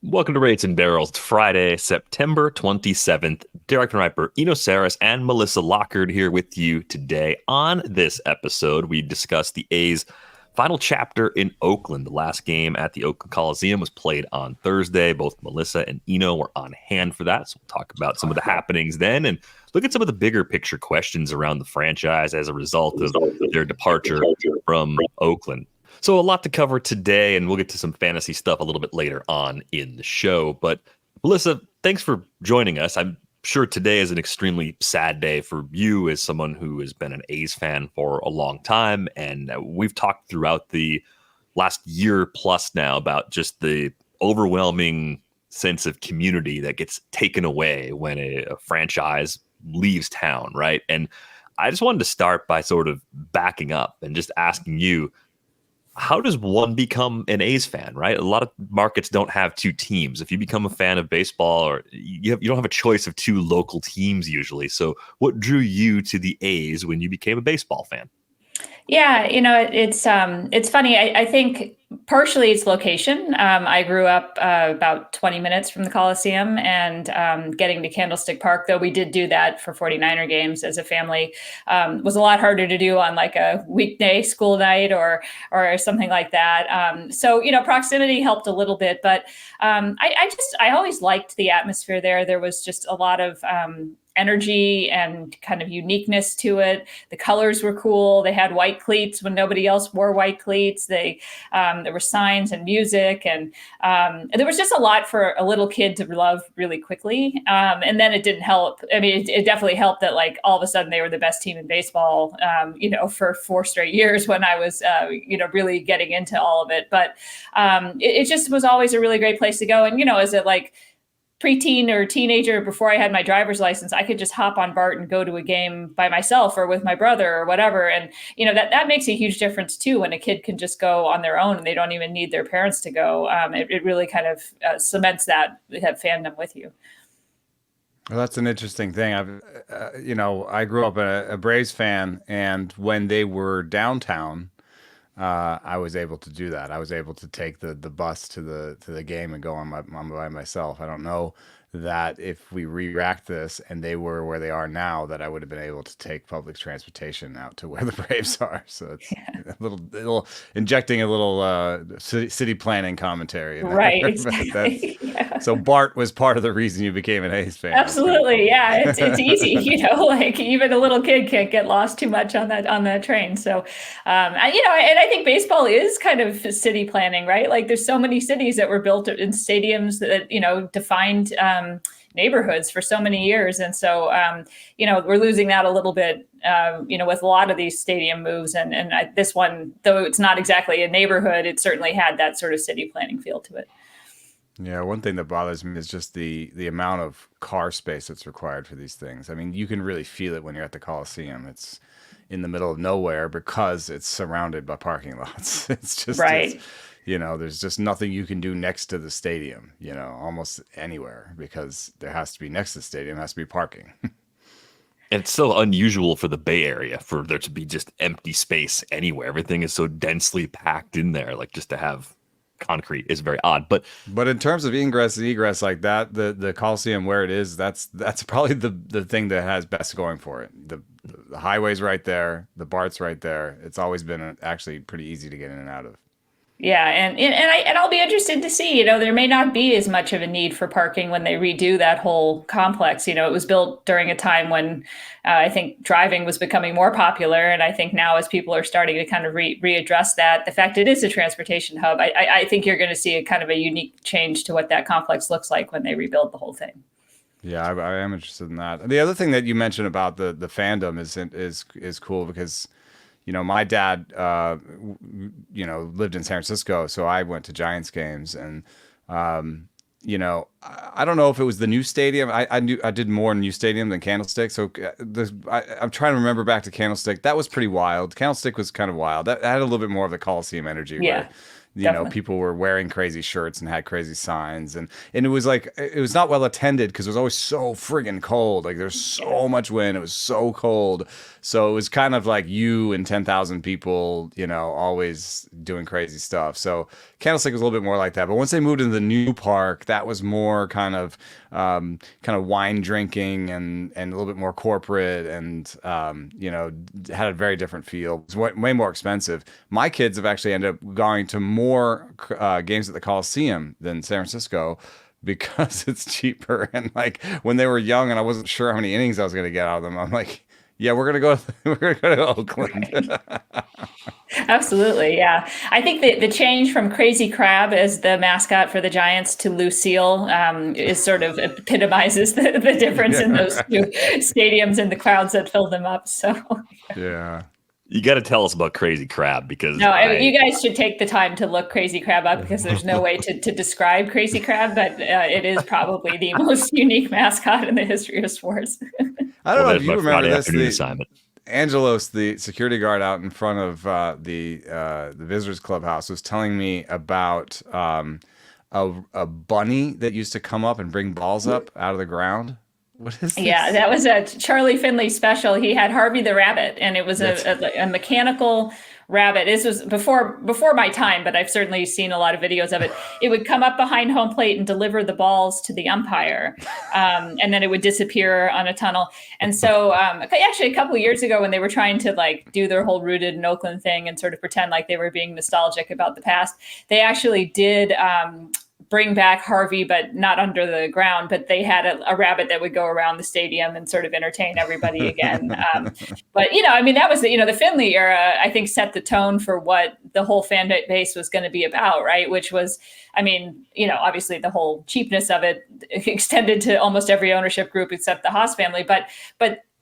Welcome to Rates and Barrels. It's Friday, September 27th. Derek VanRiper, Eno Sarris, and Melissa Lockard here with you today. On this episode, we discuss the A's final chapter in Oakland. The last game at the Oakland Coliseum was played on Thursday. Both Melissa and Eno were on hand for that. So we'll talk about some of the happenings then and look at some of the bigger picture questions around the franchise as a result of their departure from Oakland. So a lot to cover today, and we'll get to some fantasy stuff a little bit later on in the show. But Melissa, thanks for joining us. I'm sure today is an extremely sad day for you as someone who has been an A's fan for a long time. And we've talked throughout the last year plus now about just the overwhelming sense of community that gets taken away when a franchise leaves town, right? And I just wanted to start by sort of backing up and just asking you, how does one become an A's fan, right? A lot of markets don't have two teams. If you become a fan of baseball, or you don't have a choice of two local teams usually. So what drew you to the A's when you became a baseball fan? Yeah, it's funny. I think partially it's location. I grew up about 20 minutes from the Coliseum, and getting to Candlestick Park, though we did do that for 49er games as a family, was a lot harder to do on like a weekday school night or something like that. So proximity helped a little bit, but I always liked the atmosphere there. There was just a lot of energy and kind of uniqueness to it. The colors were cool. They had white cleats when nobody else wore white cleats. There were signs and music, and there was just a lot for a little kid to love really quickly. And then it didn't help. I mean, it definitely helped that like all of a sudden they were the best team in baseball, for 4 straight years when I was, really getting into all of it. But it just was always a really great place to go. And, as it like preteen or teenager before I had my driver's license, I could just hop on BART and go to a game by myself or with my brother or whatever. And, that makes a huge difference too, when a kid can just go on their own and they don't even need their parents to go. It really kind of cements that fandom with you. Well, that's an interesting thing. I grew up a Braves fan, and when they were downtown, I was able to do that. I was able to take the bus to the game and go on by myself. I don't know that if we re-racked this and they were where they are now, that I would have been able to take public transportation out to where the Braves are. So it's a little injecting a little city planning commentary in there. Right, exactly. Yeah. So Bart was part of the reason you became an A's fan. Absolutely, yeah. It's easy, like even a little kid can't get lost too much on that train. So, and I think baseball is kind of city planning, right? Like there's so many cities that were built in stadiums that defined neighborhoods for so many years, and so we're losing that a little bit, with a lot of these stadium moves, and this one, though it's not exactly a neighborhood, it certainly had that sort of city planning feel to it. Yeah, one thing that bothers me is just the amount of car space that's required for these things. I mean, you can really feel it when you're at the Coliseum. It's in the middle of nowhere because it's surrounded by parking lots. It's just right. There's just nothing you can do next to the stadium, almost anywhere, because there has to be next to the stadium, has to be parking. And it's so unusual for the Bay Area for there to be just empty space anywhere. Everything is so densely packed in there, like just to have concrete is very odd. But in terms of ingress and egress like that, the Coliseum where it is, that's probably the thing that has best going for it. The highway's right there, the BART's right there. It's always been actually pretty easy to get in and out of. Yeah, and I'll be interested to see. There may not be as much of a need for parking when they redo that whole complex. It was built during a time when I think driving was becoming more popular, and I think now as people are starting to kind of readdress that, the fact it is a transportation hub, I think you're going to see a kind of a unique change to what that complex looks like when they rebuild the whole thing. Yeah, I am interested in that. The other thing that you mentioned about the fandom is cool because, my dad, lived in San Francisco, so I went to Giants games, and I don't know if it was the new stadium. I did more new stadium than Candlestick, so I'm trying to remember back to Candlestick. That was pretty wild. Candlestick was kind of wild. That had a little bit more of the Coliseum energy. Yeah. Definitely. people were wearing crazy shirts and had crazy signs, and it was like, it was not well attended because it was always so friggin' cold. Like there's so much wind, it was so cold, so it was kind of like you and 10,000 people, always doing crazy stuff. So Candlestick was a little bit more like that. But once they moved into the new park, that was more kind of wine drinking and a little bit more corporate, and had a very different feel. It was way more expensive. My kids have actually ended up going to more games at the Coliseum than San Francisco because it's cheaper. And like when they were young and I wasn't sure how many innings I was going to get out of them, I'm like, yeah, we're gonna go. We're gonna go to Oakland. Absolutely, yeah. I think the change from Crazy Crab as the mascot for the Giants to Lucille is sort of epitomizes the difference in those two stadiums and the crowds that filled them up. So yeah. You got to tell us about Crazy Crab, because you guys should take the time to look Crazy Crab up, because there's no way to describe Crazy Crab, but it is probably the most unique mascot in the history of sports. I don't know if you remember this. Assignment. Angelos, the security guard out in front of the visitors clubhouse, was telling me about a bunny that used to come up and bring balls up out of the ground. What is this? Yeah, that was a Charlie Finley special. He had Harvey the Rabbit, and it was a mechanical rabbit. This was before my time, but I've certainly seen a lot of videos of it. It would come up behind home plate and deliver the balls to the umpire, and then it would disappear on a tunnel. And so actually a couple of years ago, when they were trying to like do their whole Rooted in Oakland thing and sort of pretend like they were being nostalgic about the past, they actually did bring back Harvey, but not under the ground. But they had a rabbit that would go around the stadium and sort of entertain everybody again. But that was the Finley era. I think set the tone for what the whole fan base was going to be about, right? Which was, obviously the whole cheapness of it extended to almost every ownership group except the Haas family. But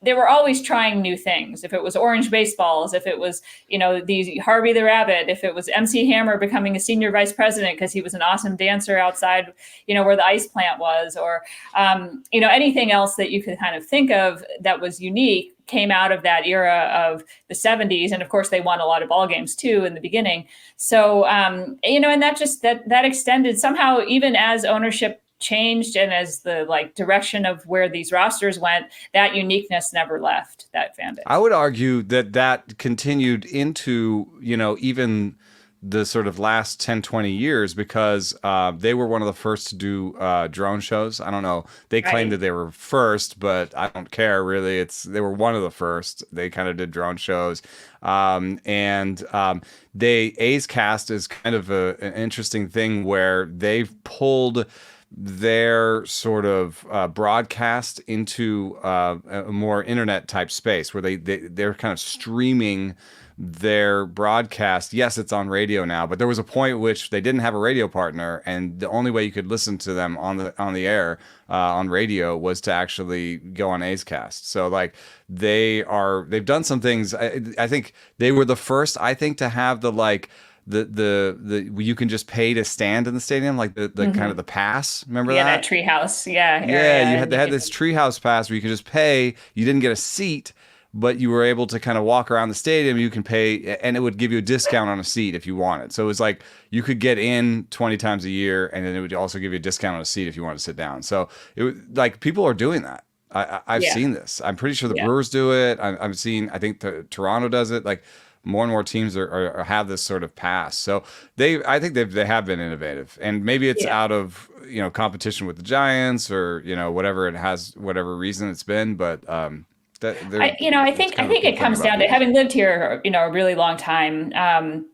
they were always trying new things. If it was orange baseballs, if it was, the Harvey the Rabbit, if it was MC Hammer becoming a senior vice president because he was an awesome dancer outside, where the ice plant was, or, anything else that you could kind of think of that was unique came out of that era of the 70s. And of course, they won a lot of ball games too in the beginning. So, and that just that extended somehow, even as ownership changed and as the direction of where these rosters went, that uniqueness never left that fan base. I would argue that continued into, even the sort of last 10, 20 years, because they were one of the first to do drone shows. I don't know. They claimed that they were first, but I don't care really. They were one of the first. They kind of did drone shows. A's Cast is kind of an interesting thing where they've pulled their sort of broadcast into a more internet type space where they're kind of streaming their broadcast. Yes, it's on radio now, but there was a point at which they didn't have a radio partner, and the only way you could listen to them on the air on radio was to actually go on A's Cast. So they've done some things. I think they were the first, I think, to have the you can just pay to stand in the stadium, like the kind of the pass. Remember that? Yeah, that treehouse. Yeah. They had this treehouse pass where you could just pay. You didn't get a seat, but you were able to kind of walk around the stadium. You can pay, and it would give you a discount on a seat if you wanted. So it was like you could get in 20 times a year, and then it would also give you a discount on a seat if you wanted to sit down. So it was like people are doing that. I've seen this. I'm pretty sure the Brewers do it. I've seen. I think Toronto does it. Like more and more teams are have this sort of pass. So I think they have been innovative, and maybe it's out of competition with the Giants or whatever it has, whatever reason it's been, but. I think it comes down to having lived here, a really long time.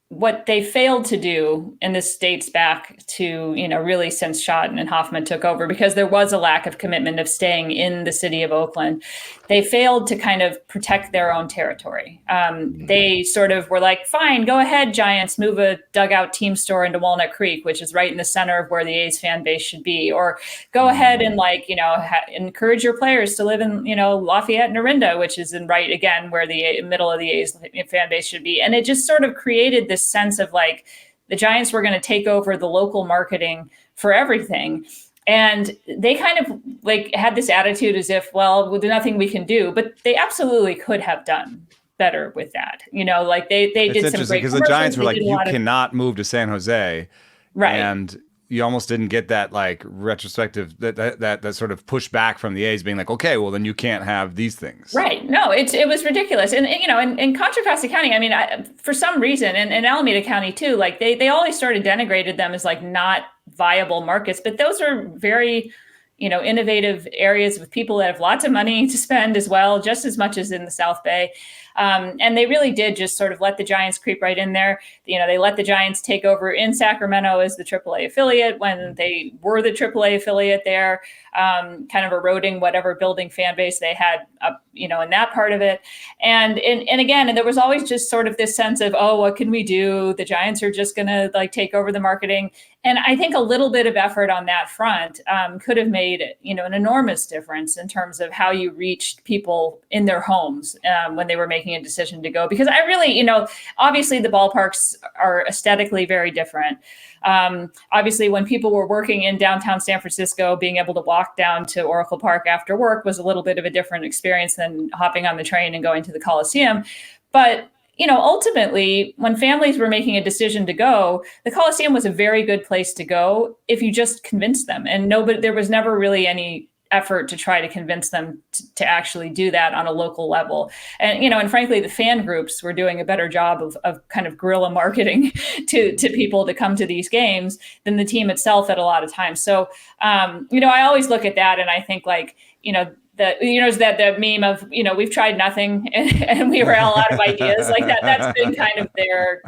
What they failed to do, and this dates back to, really since Schotten and Hoffman took over, because there was a lack of commitment of staying in the city of Oakland. They failed to kind of protect their own territory. They sort of were like, fine, go ahead, Giants, move a dugout team store into Walnut Creek, which is right in the center of where the A's fan base should be. Or go ahead and encourage your players to live in, Lafayette and Orinda, which is right again where the middle of the A's fan base should be. And it just sort of created this sense of the Giants were going to take over the local marketing for everything. And they kind of had this attitude as if, well, there's nothing we can do, but they absolutely could have done better with that. Like they did some great because the Giants were like, you cannot move to San Jose. Right. And you almost didn't get that like retrospective that sort of pushback from the A's being like, okay, well then you can't have these things. Right. No, it was ridiculous. And in Contra Costa County, I mean, for some reason, and Alameda County too, like they always sort of denigrated them as like not viable markets, but those are very, innovative areas with people that have lots of money to spend as well, just as much as in the South Bay. And they really did just sort of let the Giants creep right in there. They let the Giants take over in Sacramento as the AAA affiliate when they were the AAA affiliate there, kind of eroding whatever building fan base they had up, in that part of it. And again, there was always just sort of this sense of, oh, what can we do? The Giants are just going to like take over the marketing. And I think a little bit of effort on that front could have made, an enormous difference in terms of how you reached people in their homes when they were making a decision to go. Because I really, obviously the ballparks are aesthetically very different. Obviously, when people were working in downtown San Francisco, being able to walk down to Oracle Park after work was a little bit of a different experience than hopping on the train and going to the Coliseum. But ultimately, when families were making a decision to go, the Coliseum was a very good place to go if you just convinced them. And there was never really any effort to try to convince them to actually do that on a local level. And, and frankly, the fan groups were doing a better job of kind of guerrilla marketing to people to come to these games than the team itself at a lot of times. So, I always look at that and I think like, that meme of, we've tried nothing and we were all out of ideas like that. That's been kind of their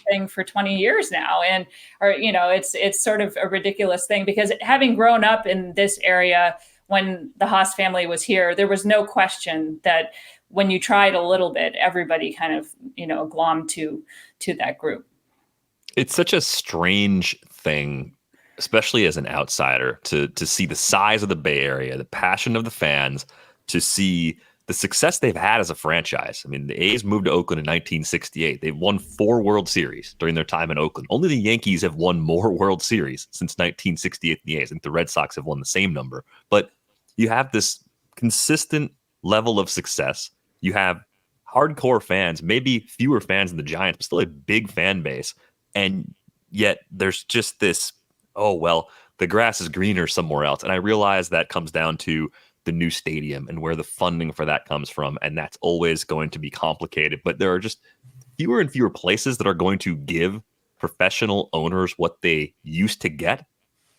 thing for 20 years now. And, it's sort of a ridiculous thing because having grown up in this area, when the Haas family was here, there was no question that when you tried a little bit, everybody kind of, glommed to that group. It's such a strange thing, especially as an outsider, to see the size of the Bay Area, the passion of the fans, to see the success they've had as a franchise. I mean, the A's moved to Oakland in 1968. They've won 4 World Series during their time in Oakland. Only the Yankees have won more World Series since 1968 than the A's. I think the Red Sox have won the same number. But you have this consistent level of success. You have hardcore fans, maybe fewer fans than the Giants, but still a big fan base. And yet there's just this, oh, well, the grass is greener somewhere else. And I realize that comes down to the new stadium and where the funding for that comes from. And that's always going to be complicated. But there are just fewer and fewer places that are going to give professional owners what they used to get.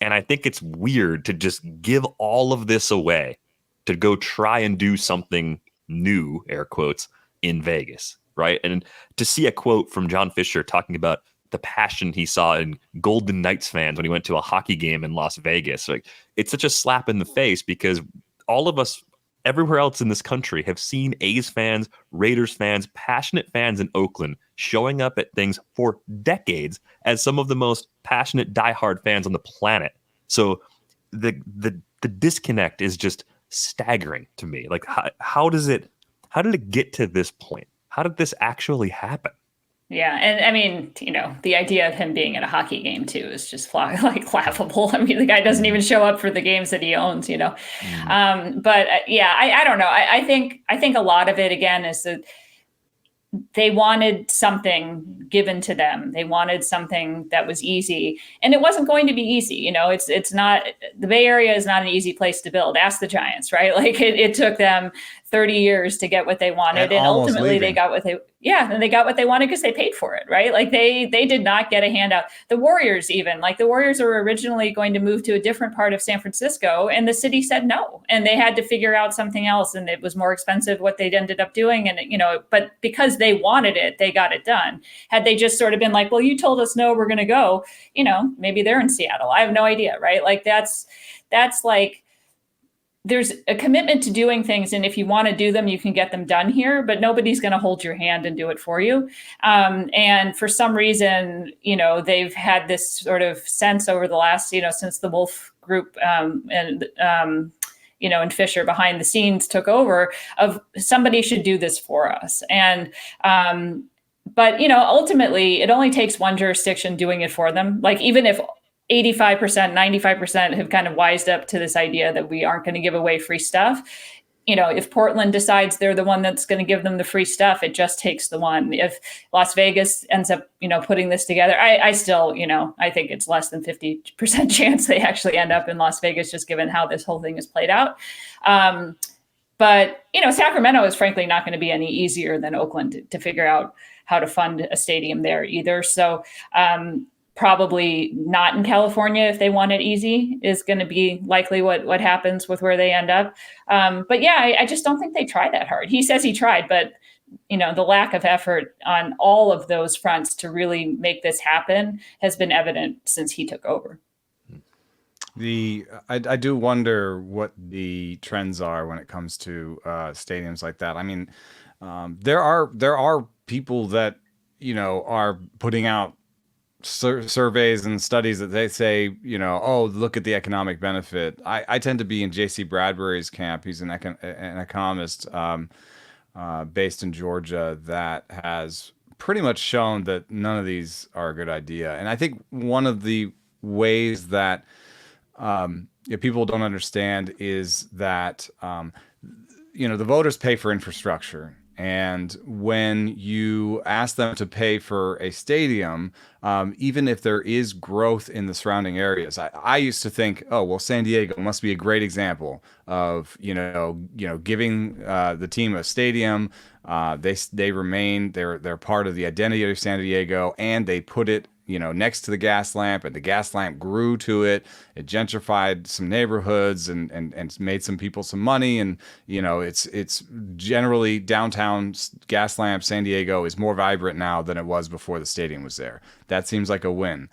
And I think it's weird to just give all of this away to go try and do something new, air quotes, in Vegas, right? And to see a quote from John Fisher talking about the passion he saw in Golden Knights fans when he went to a hockey game in Las Vegas. Like, it's such a slap in the face because all of us everywhere else in this country have seen A's fans, Raiders fans, passionate fans in Oakland showing up at things for decades as some of the most passionate diehard fans on the planet. So the disconnect is just staggering to me. Like, how did it get to this point? How did this actually happen? Yeah. And I mean, the idea of him being at a hockey game too is just laughable. I mean, the guy doesn't even show up for the games that he owns, But I don't know. I think a lot of it again is that they wanted something given to them. They wanted something that was easy, and it wasn't going to be easy. It's not, the Bay Area is not an easy place to build. Ask the Giants, right? Like it took them 30 years to get what they wanted. And ultimately they got what they wanted because they paid for it, right? Like they did not get a handout. The Warriors the Warriors were originally going to move to a different part of San Francisco and the city said no. And they had to figure out something else and it was more expensive what they'd ended up doing. And, but because they wanted it, they got it done. Had they just sort of been like, well, you told us no, we're going to go, maybe they're in Seattle. I have no idea, right? Like that's like, there's a commitment to doing things. And if you want to do them, you can get them done here, but nobody's going to hold your hand and do it for you. And for some reason, they've had this sort of sense over the last, since the Wolf Group and Fisher behind the scenes took over of somebody should do this for us. And, but ultimately it only takes one jurisdiction doing it for them. Like even if 85%, 95% have kind of wised up to this idea that we aren't going to give away free stuff. if Portland decides they're the one that's going to give them the free stuff, it just takes the one. If Las Vegas ends up, putting this together, I still, I think it's less than 50% chance they actually end up in Las Vegas, just given how this whole thing is played out. But, Sacramento is frankly not going to be any easier than Oakland to figure out how to fund a stadium there either. So probably not in California if they want it easy is going to be likely what happens with where they end up. But yeah, I just don't think they try that hard. He says he tried, but the lack of effort on all of those fronts to really make this happen has been evident since he took over. I do wonder what the trends are when it comes to stadiums like that. I mean, there are people that are putting out surveys and studies that they say, oh, look at the economic benefit. I tend to be in J.C. Bradbury's camp. He's an economist based in Georgia that has pretty much shown that none of these are a good idea. And I think one of the ways that people don't understand is that the voters pay for infrastructure. And when you ask them to pay for a stadium, even if there is growth in the surrounding areas, I used to think, oh, well, San Diego must be a great example of, giving the team a stadium. They're part of the identity of San Diego, and they put it next to the gas lamp, and the gas lamp grew to it. It gentrified some neighborhoods and made some people some money. And, it's generally downtown gas lamp San Diego is more vibrant now than it was before the stadium was there. That seems like a win.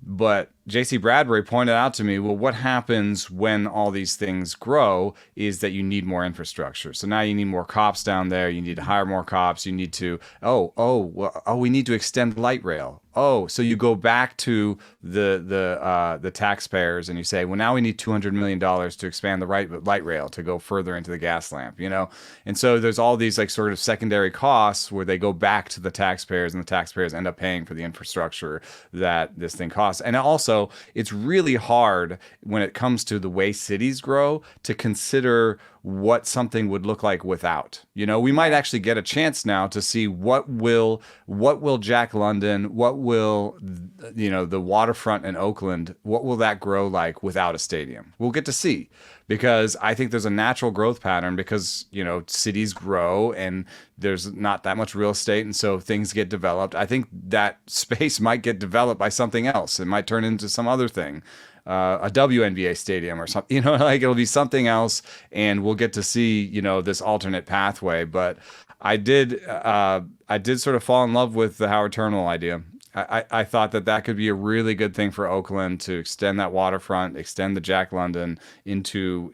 But J.C. Bradbury pointed out to me, well, what happens when all these things grow is that you need more infrastructure. So now you need more cops down there. You need to hire more cops. You need to, we need to extend light rail. Oh, so you go back to the taxpayers and you say, well, now we need $200 million to expand the light rail to go further into the gas lamp, And so there's all these like sort of secondary costs where they go back to the taxpayers, and the taxpayers end up paying for the infrastructure that this thing costs. And also, it's really hard when it comes to the way cities grow to consider what something would look like without. We might actually get a chance now to see what will Jack London, what will the waterfront in Oakland, what will that grow like without a stadium? We'll get to see, because I think there's a natural growth pattern because cities grow and there's not that much real estate, and so things get developed. I think that space might get developed by something else. It might turn into some other thing. A WNBA stadium or something, it'll be something else, and we'll get to see, this alternate pathway. But I did sort of fall in love with the Howard Terminal idea. I thought that could be a really good thing for Oakland to extend that waterfront, extend the Jack London into,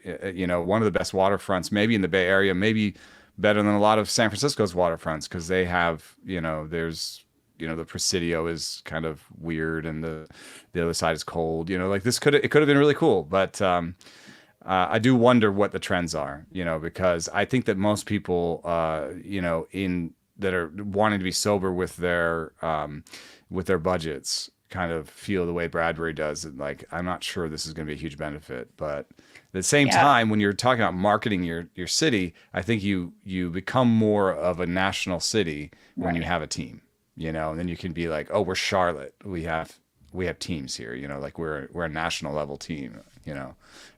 one of the best waterfronts, maybe in the Bay Area, maybe better than a lot of San Francisco's waterfronts, because they have, there's, the Presidio is kind of weird and the other side is cold, it could have been really cool. But I do wonder what the trends are, because I think that most people, that are wanting to be sober with their budgets kind of feel the way Bradbury does. And I'm not sure this is going to be a huge benefit, but at the same time, when you're talking about marketing your city, I think you become more of a national city when you have a team. And then you can be like, oh, we're Charlotte. We have teams here, we're a national level team,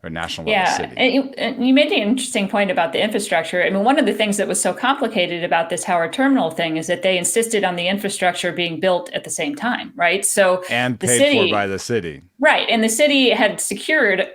or national level city. And you made an interesting point about the infrastructure. I mean, one of the things that was so complicated about this Howard Terminal thing is that they insisted on the infrastructure being built at the same time, right? So and paid for by the city. Right. And the city had secured,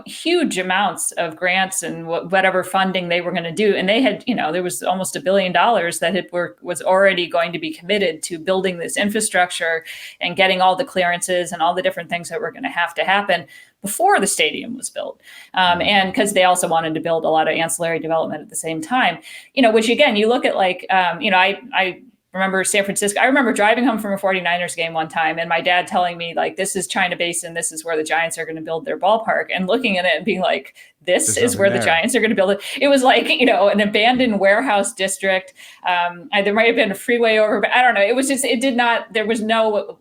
huge amounts of grants and whatever funding they were going to do. And they had, there was almost $1 billion that was already going to be committed to building this infrastructure and getting all the clearances and all the different things that were going to happen before the stadium was built. And because they also wanted to build a lot of ancillary development at the same time, which again, you look at I remember San Francisco. I remember driving home from a 49ers game one time and my dad telling me this is China Basin. This is where the Giants are going to build their ballpark, and looking at it and being like, this is where the Giants are going to build it. It was like, an abandoned warehouse district. There might have been a freeway over, but I don't know. It was just, there was no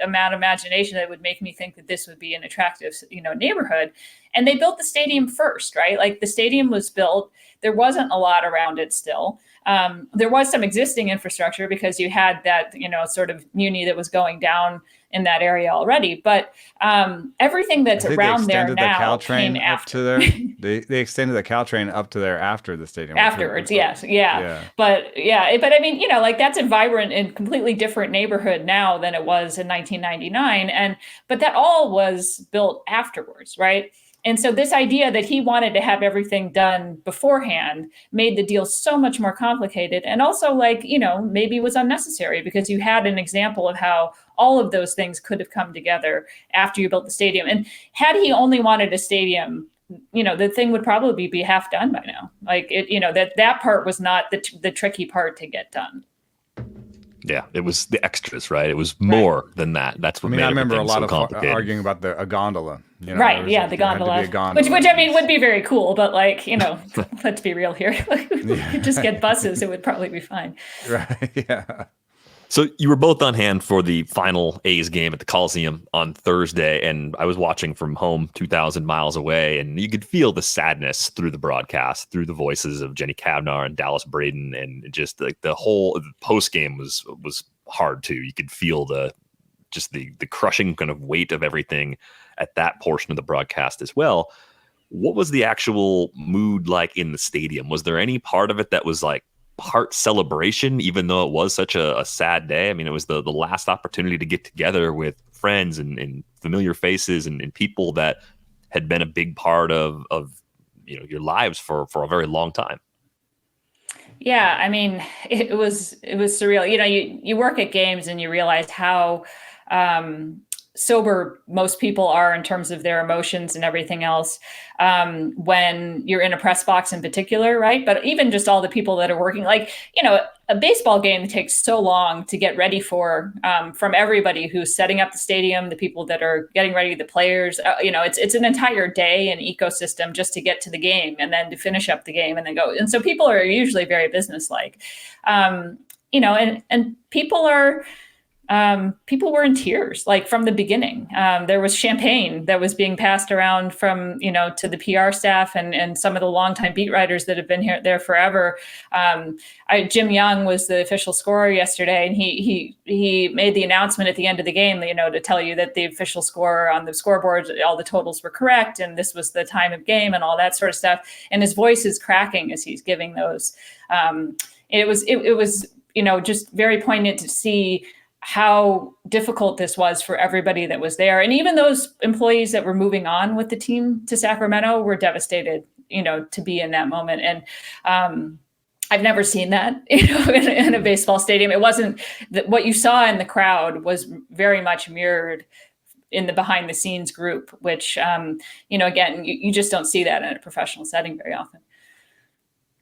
amount of imagination that would make me think that this would be an attractive, neighborhood. And they built the stadium first, right? Like the stadium was built. There wasn't a lot around it still. There was some existing infrastructure because you had that, sort of muni that was going down in that area already. But everything that's around there now came after. They extended the Caltrain up to there after the stadium. Afterwards, yes. Yeah. But I mean, that's a vibrant and completely different neighborhood now than it was in 1999. But that all was built afterwards, right? And so this idea that he wanted to have everything done beforehand made the deal so much more complicated, and also maybe was unnecessary, because you had an example of how all of those things could have come together after you built the stadium. And had he only wanted a stadium, the thing would probably be half done by now. That part was not the tricky part to get done. Yeah, it was the extras, right? It was more than that. That's what made it so complicated. I remember a lot of arguing about a gondola. Right, yeah, the gondola. Which I mean would be very cool, but let's be real here. If you could just get buses, it would probably be fine. Right, yeah. So you were both on hand for the final A's game at the Coliseum on Thursday, and I was watching from home 2,000 miles away, and you could feel the sadness through the broadcast, through the voices of Jenny Cavnar and Dallas Braden, and just like the whole post game was hard too. You could feel the crushing kind of weight of everything at that portion of the broadcast as well. What was the actual mood like in the stadium? Was there any part of it that was like part celebration, even though it was such a sad day? I mean, it was the last opportunity to get together with friends and familiar faces and people that had been a big part of your lives for a very long time. Yeah, I mean, it was surreal. You work at games and you realize how sober most people are in terms of their emotions and everything else when you're in a press box in particular, right? But even just all the people that are working, a baseball game takes so long to get ready for, from everybody who's setting up the stadium, the people that are getting ready, the players, it's an entire day and ecosystem just to get to the game and then to finish up the game and then go. And so people are usually very businesslike, and people were in tears, from the beginning. There was champagne that was being passed around from, to the PR staff and some of the longtime beat writers that have been there forever. Jim Young was the official scorer yesterday, and he made the announcement at the end of the game, to tell you that the official score on the scoreboard, all the totals were correct, and this was the time of game and all that sort of stuff. And his voice is cracking as he's giving those. It was just very poignant to see how difficult this was for everybody that was there. And even those employees that were moving on with the team to Sacramento were devastated, to be in that moment. And I've never seen that, in a baseball stadium. It wasn't what you saw in the crowd was very much mirrored in the behind the scenes group, which, again, you just don't see that in a professional setting very often.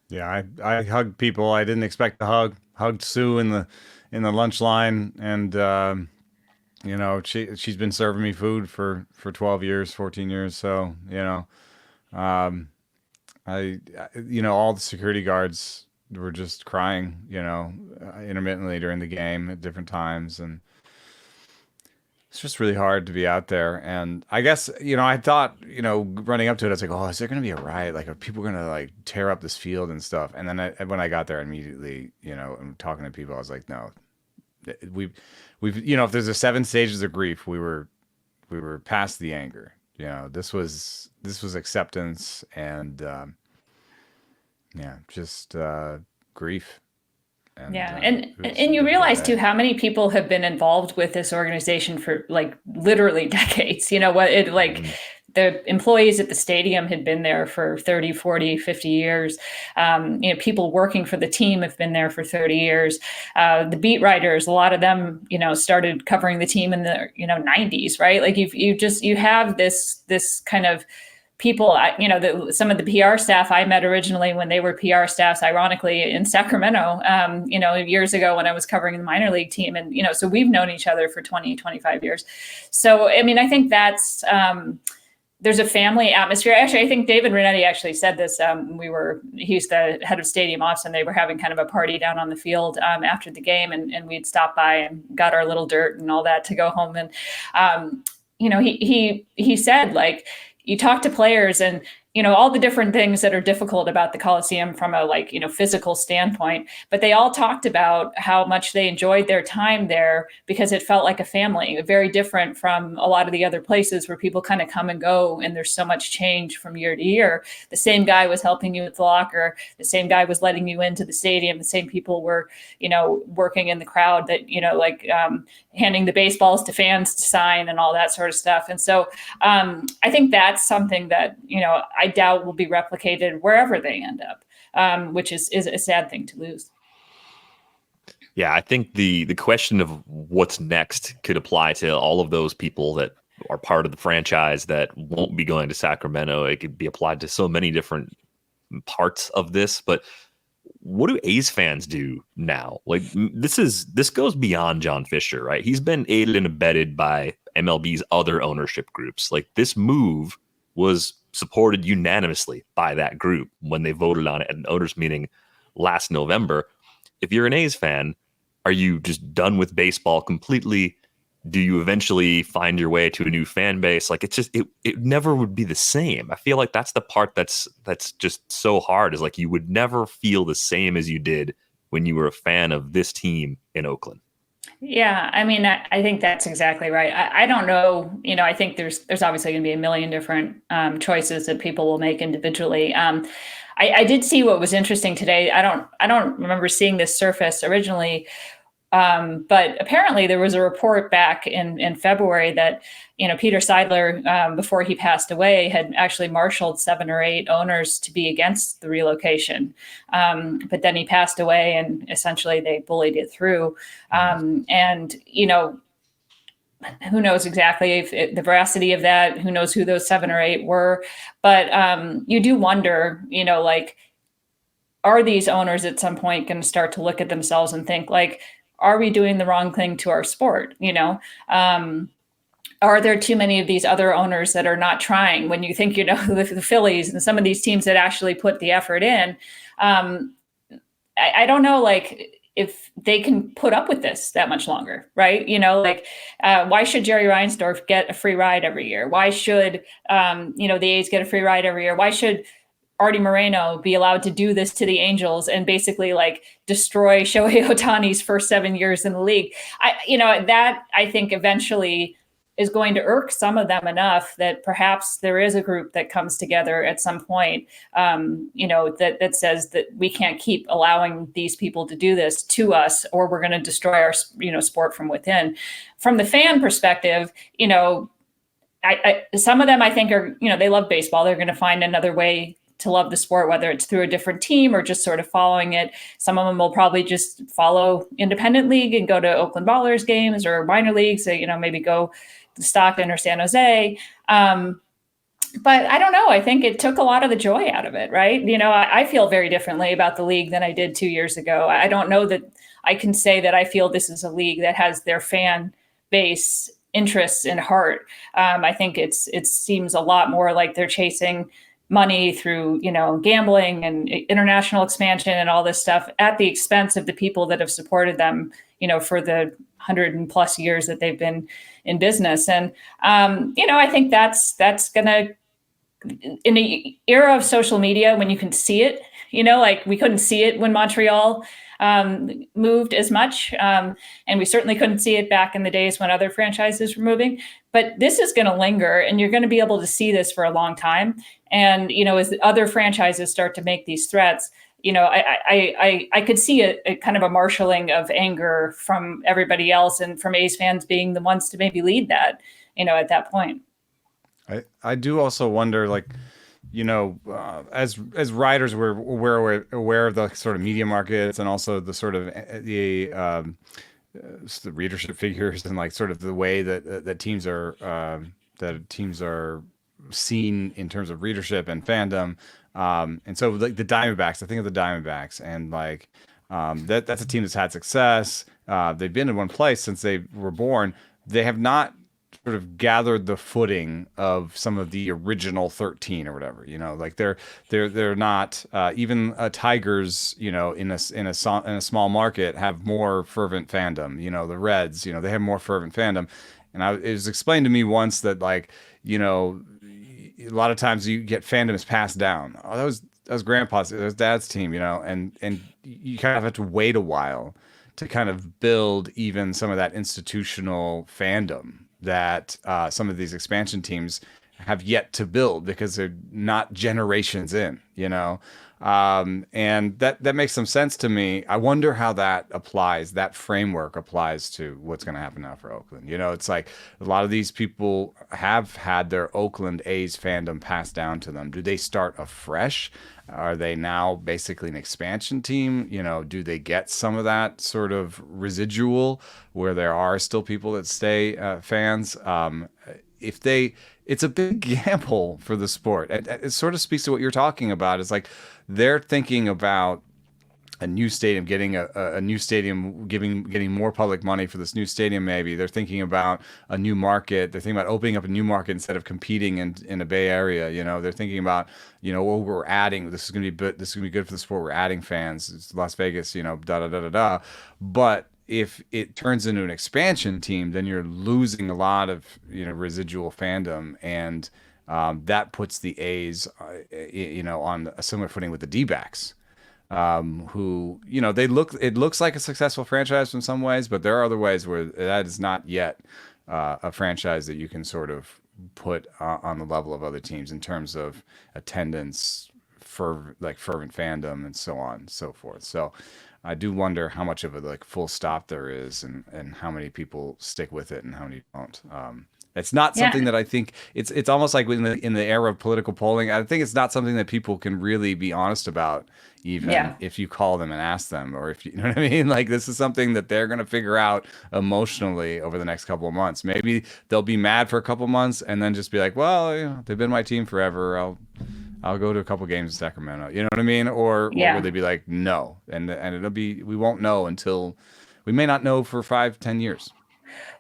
Yeah, I hugged people I didn't expect to hug. Hugged Sue in the lunch line, and she's been serving me food for 12 years, 14 years. So all the security guards were just crying, intermittently during the game at different times, and it's just really hard to be out there. And I guess, I thought, running up to it, I was like, oh, is there going to be a riot? Like, are people going to tear up this field and stuff? And then when I got there immediately, I'm talking to people, I was like, no, we've, if there's a 7 stages of grief, we were past the anger. This was acceptance and, just grief. And you realize too how many people have been involved with this organization for literally decades. The employees at the stadium had been there for 30, 40, 50 years. People working for the team have been there for 30 years. The beat writers, a lot of them, started covering the team in the 90s, right? You have this kind of people, some of the PR staff I met originally when they were PR staffs, ironically, in Sacramento, years ago when I was covering the minor league team. And, so we've known each other for 20, 25 years. So, I mean, I think that's there's a family atmosphere. Actually, I think David Renetti actually said this. He's the head of stadium ops, and they were having kind of a party down on the field after the game, and we'd stopped by and got our little dirt and all that to go home. And he said, like, you talk to players and all the different things that are difficult about the Coliseum from a physical standpoint, but they all talked about how much they enjoyed their time there because it felt like a family, very different from a lot of the other places where people kind of come and go and there's so much change from year to year. The same guy was helping you with the locker. The same guy was letting you into the stadium. The same people were, working in the crowd that, handing the baseballs to fans to sign and all that sort of stuff. And so I think that's something that, I doubt will be replicated wherever they end up, which is a sad thing to lose. Yeah, I think the question of what's next could apply to all of those people that are part of the franchise that won't be going to Sacramento. It could be applied to so many different parts of this, but what do A's fans do now? Like, this goes beyond John Fisher, right? He's been aided and abetted by MLB's other ownership groups. Like, this move was supported unanimously by that group when they voted on it at an owners meeting last November. If you're an A's fan, are you just done with baseball completely? Do you eventually find your way to a new fan base? Like, it's just, it never would be the same. I feel like that's the part that's just so hard, is like, you would never feel the same as you did when you were a fan of this team in Oakland. Yeah, I mean, I think that's exactly right. I don't know, I think there's obviously going to be a million different choices that people will make individually. I did see what was interesting today. I don't remember seeing this surface originally, but apparently there was a report back in February that, Peter Seidler, before he passed away, had actually marshaled 7 or 8 owners to be against the relocation. But then he passed away and essentially they bullied it through. And, who knows exactly if the veracity of that, who knows who those 7 or 8 were. But you do wonder, are these owners at some point going to start to look at themselves and think, like, are we doing the wrong thing to our sport? Are there too many of these other owners that are not trying? When you think, the Phillies and some of these teams that actually put the effort in, I don't know, like, if they can put up with this that much longer, right? Why should Jerry Reinsdorf get a free ride every year? Why should, the A's get a free ride every year? Why should Artie Moreno be allowed to do this to the Angels and basically destroy Shohei Ohtani's first 7 years in the league? I think eventually is going to irk some of them enough that perhaps there is a group that comes together at some point, that says that we can't keep allowing these people to do this to us, or we're going to destroy our, sport from within. From the fan perspective, some of them I think are, they love baseball. They're going to find another way to love the sport, whether it's through a different team or just sort of following it. Some of them will probably just follow independent league and go to Oakland Ballers games or minor leagues, maybe go to Stockton or San Jose. But I don't know. I think it took a lot of the joy out of it, right? I feel very differently about the league than I did 2 years ago. I don't know that I can say that I feel this is a league that has their fan base interests in heart. I think it seems a lot more like they're chasing money through, gambling and international expansion and all this stuff at the expense of the people that have supported them, for the 100+ years that they've been in business. And, I think that's going to, in the era of social media, when you can see it, we couldn't see it when Montreal moved as much. And we certainly couldn't see it back in the days when other franchises were moving. But this is going to linger, and you're going to be able to see this for a long time. And, as the other franchises start to make these threats, I could see a kind of a marshaling of anger from everybody else, and from A's fans being the ones to maybe lead that, at that point. I do also wonder, as writers, we're aware of the sort of media markets and also the sort of the readership figures and sort of the way that teams are seen in terms of readership and fandom. And so the Diamondbacks, I think of the Diamondbacks, and that's a team that's had success. They've been in one place since they were born. They have not sort of gathered the footing of some of the original 13 or whatever. Like they're not even Tigers. In a small market have more fervent fandom. The Reds. They have more fervent fandom. And it was explained to me once that like a lot of times you get fandoms passed down. Oh, that was grandpa's, that was dad's team, and you kind of have to wait a while to kind of build even some of that institutional fandom that some of these expansion teams have yet to build because they're not generations in, and that makes some sense to me. I wonder how that framework applies to what's going to happen now for Oakland. It's like a lot of these people have had their Oakland A's fandom passed down to them. Do they start afresh? Are they now basically an expansion team? Do they get some of that sort of residual where there are still people that stay fans? It's a big gamble for the sport. It sort of speaks to what you're talking about. It's like they're thinking about a new stadium, getting a new stadium, getting more public money for this new stadium. Maybe they're thinking about a new market. They're thinking about opening up a new market instead of competing in a Bay Area. They're thinking about we're adding. This is gonna be good for the sport. We're adding fans. It's Las Vegas. Da da da da da. But if it turns into an expansion team, then you're losing a lot of residual fandom, and that puts the A's on a similar footing with the D-backs, who it looks like a successful franchise in some ways, but there are other ways where that is not yet a franchise that you can sort of put on the level of other teams in terms of attendance, fervent fandom, and so on and so forth. So I do wonder how much of a full stop there is, and how many people stick with it and how many don't. It's not something that I think it's almost like in the era of political polling. I think it's not something that people can really be honest about, even if you call them and ask them, or if you know what I mean. Like, this is something that they're going to figure out emotionally over the next couple of months. Maybe they'll be mad for a couple of months and then just be like, well, they've been my team forever. I'll go to a couple games in Sacramento. You know what I mean? Or would they be like, no, and we won't know until we may not know for 5-10 years.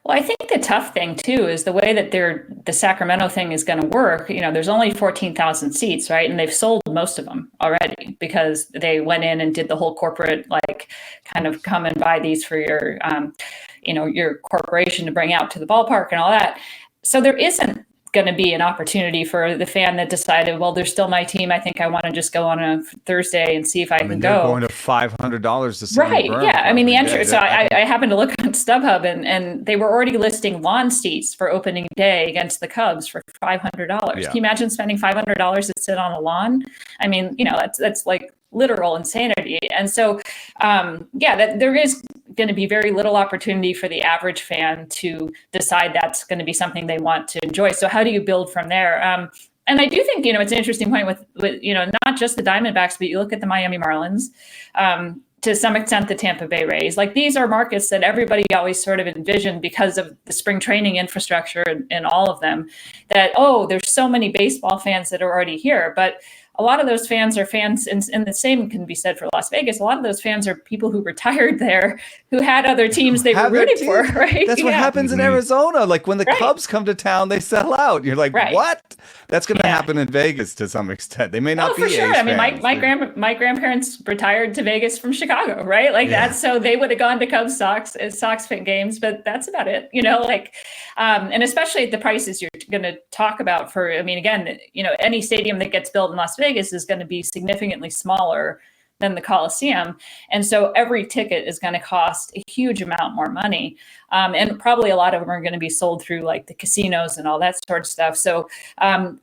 Well, I think the tough thing too is the way that the Sacramento thing is going to work. There's only 14,000 seats, right? And they've sold most of them already because they went in and did the whole corporate, kind of come and buy these for your, your corporation to bring out to the ballpark and all that. So there isn't going to be an opportunity for the fan that decided, well, they're still my team. I think I want to just go on a Thursday and see if I can go. They're going to $500 to see right. Yeah. I mean, the entrance. So I happened to look on StubHub and they were already listing lawn seats for opening day against the Cubs for $500. Can you imagine spending $500 to sit on a lawn? I mean, that's like literal insanity. And so, that there is going to be very little opportunity for the average fan to decide that's going to be something they want to enjoy. So how do you build from there? And I do think, it's an interesting point with not just the Diamondbacks, but you look at the Miami Marlins, to some extent, the Tampa Bay Rays. Like, these are markets that everybody always sort of envisioned because of the spring training infrastructure and all of them, that, there's so many baseball fans that are already here. But a lot of those fans are fans, and the same can be said for Las Vegas. A lot of those fans are people who retired there, who had other teams they were rooting for, right? That's what happens in Arizona. Like, when the Cubs come to town, they sell out. You're like, what? That's going to happen in Vegas to some extent. They may not be. For sure. A's I mean, fans. my grandparents retired to Vegas from Chicago, right? Like that. So they would have gone to Cubs Sox fit games, but that's about it. And especially at the prices you're going to talk about for. I mean, again, any stadium that gets built in Las Vegas is going to be significantly smaller than the Coliseum. And so every ticket is going to cost a huge amount more money. And probably a lot of them are going to be sold through like the casinos and all that sort of stuff. So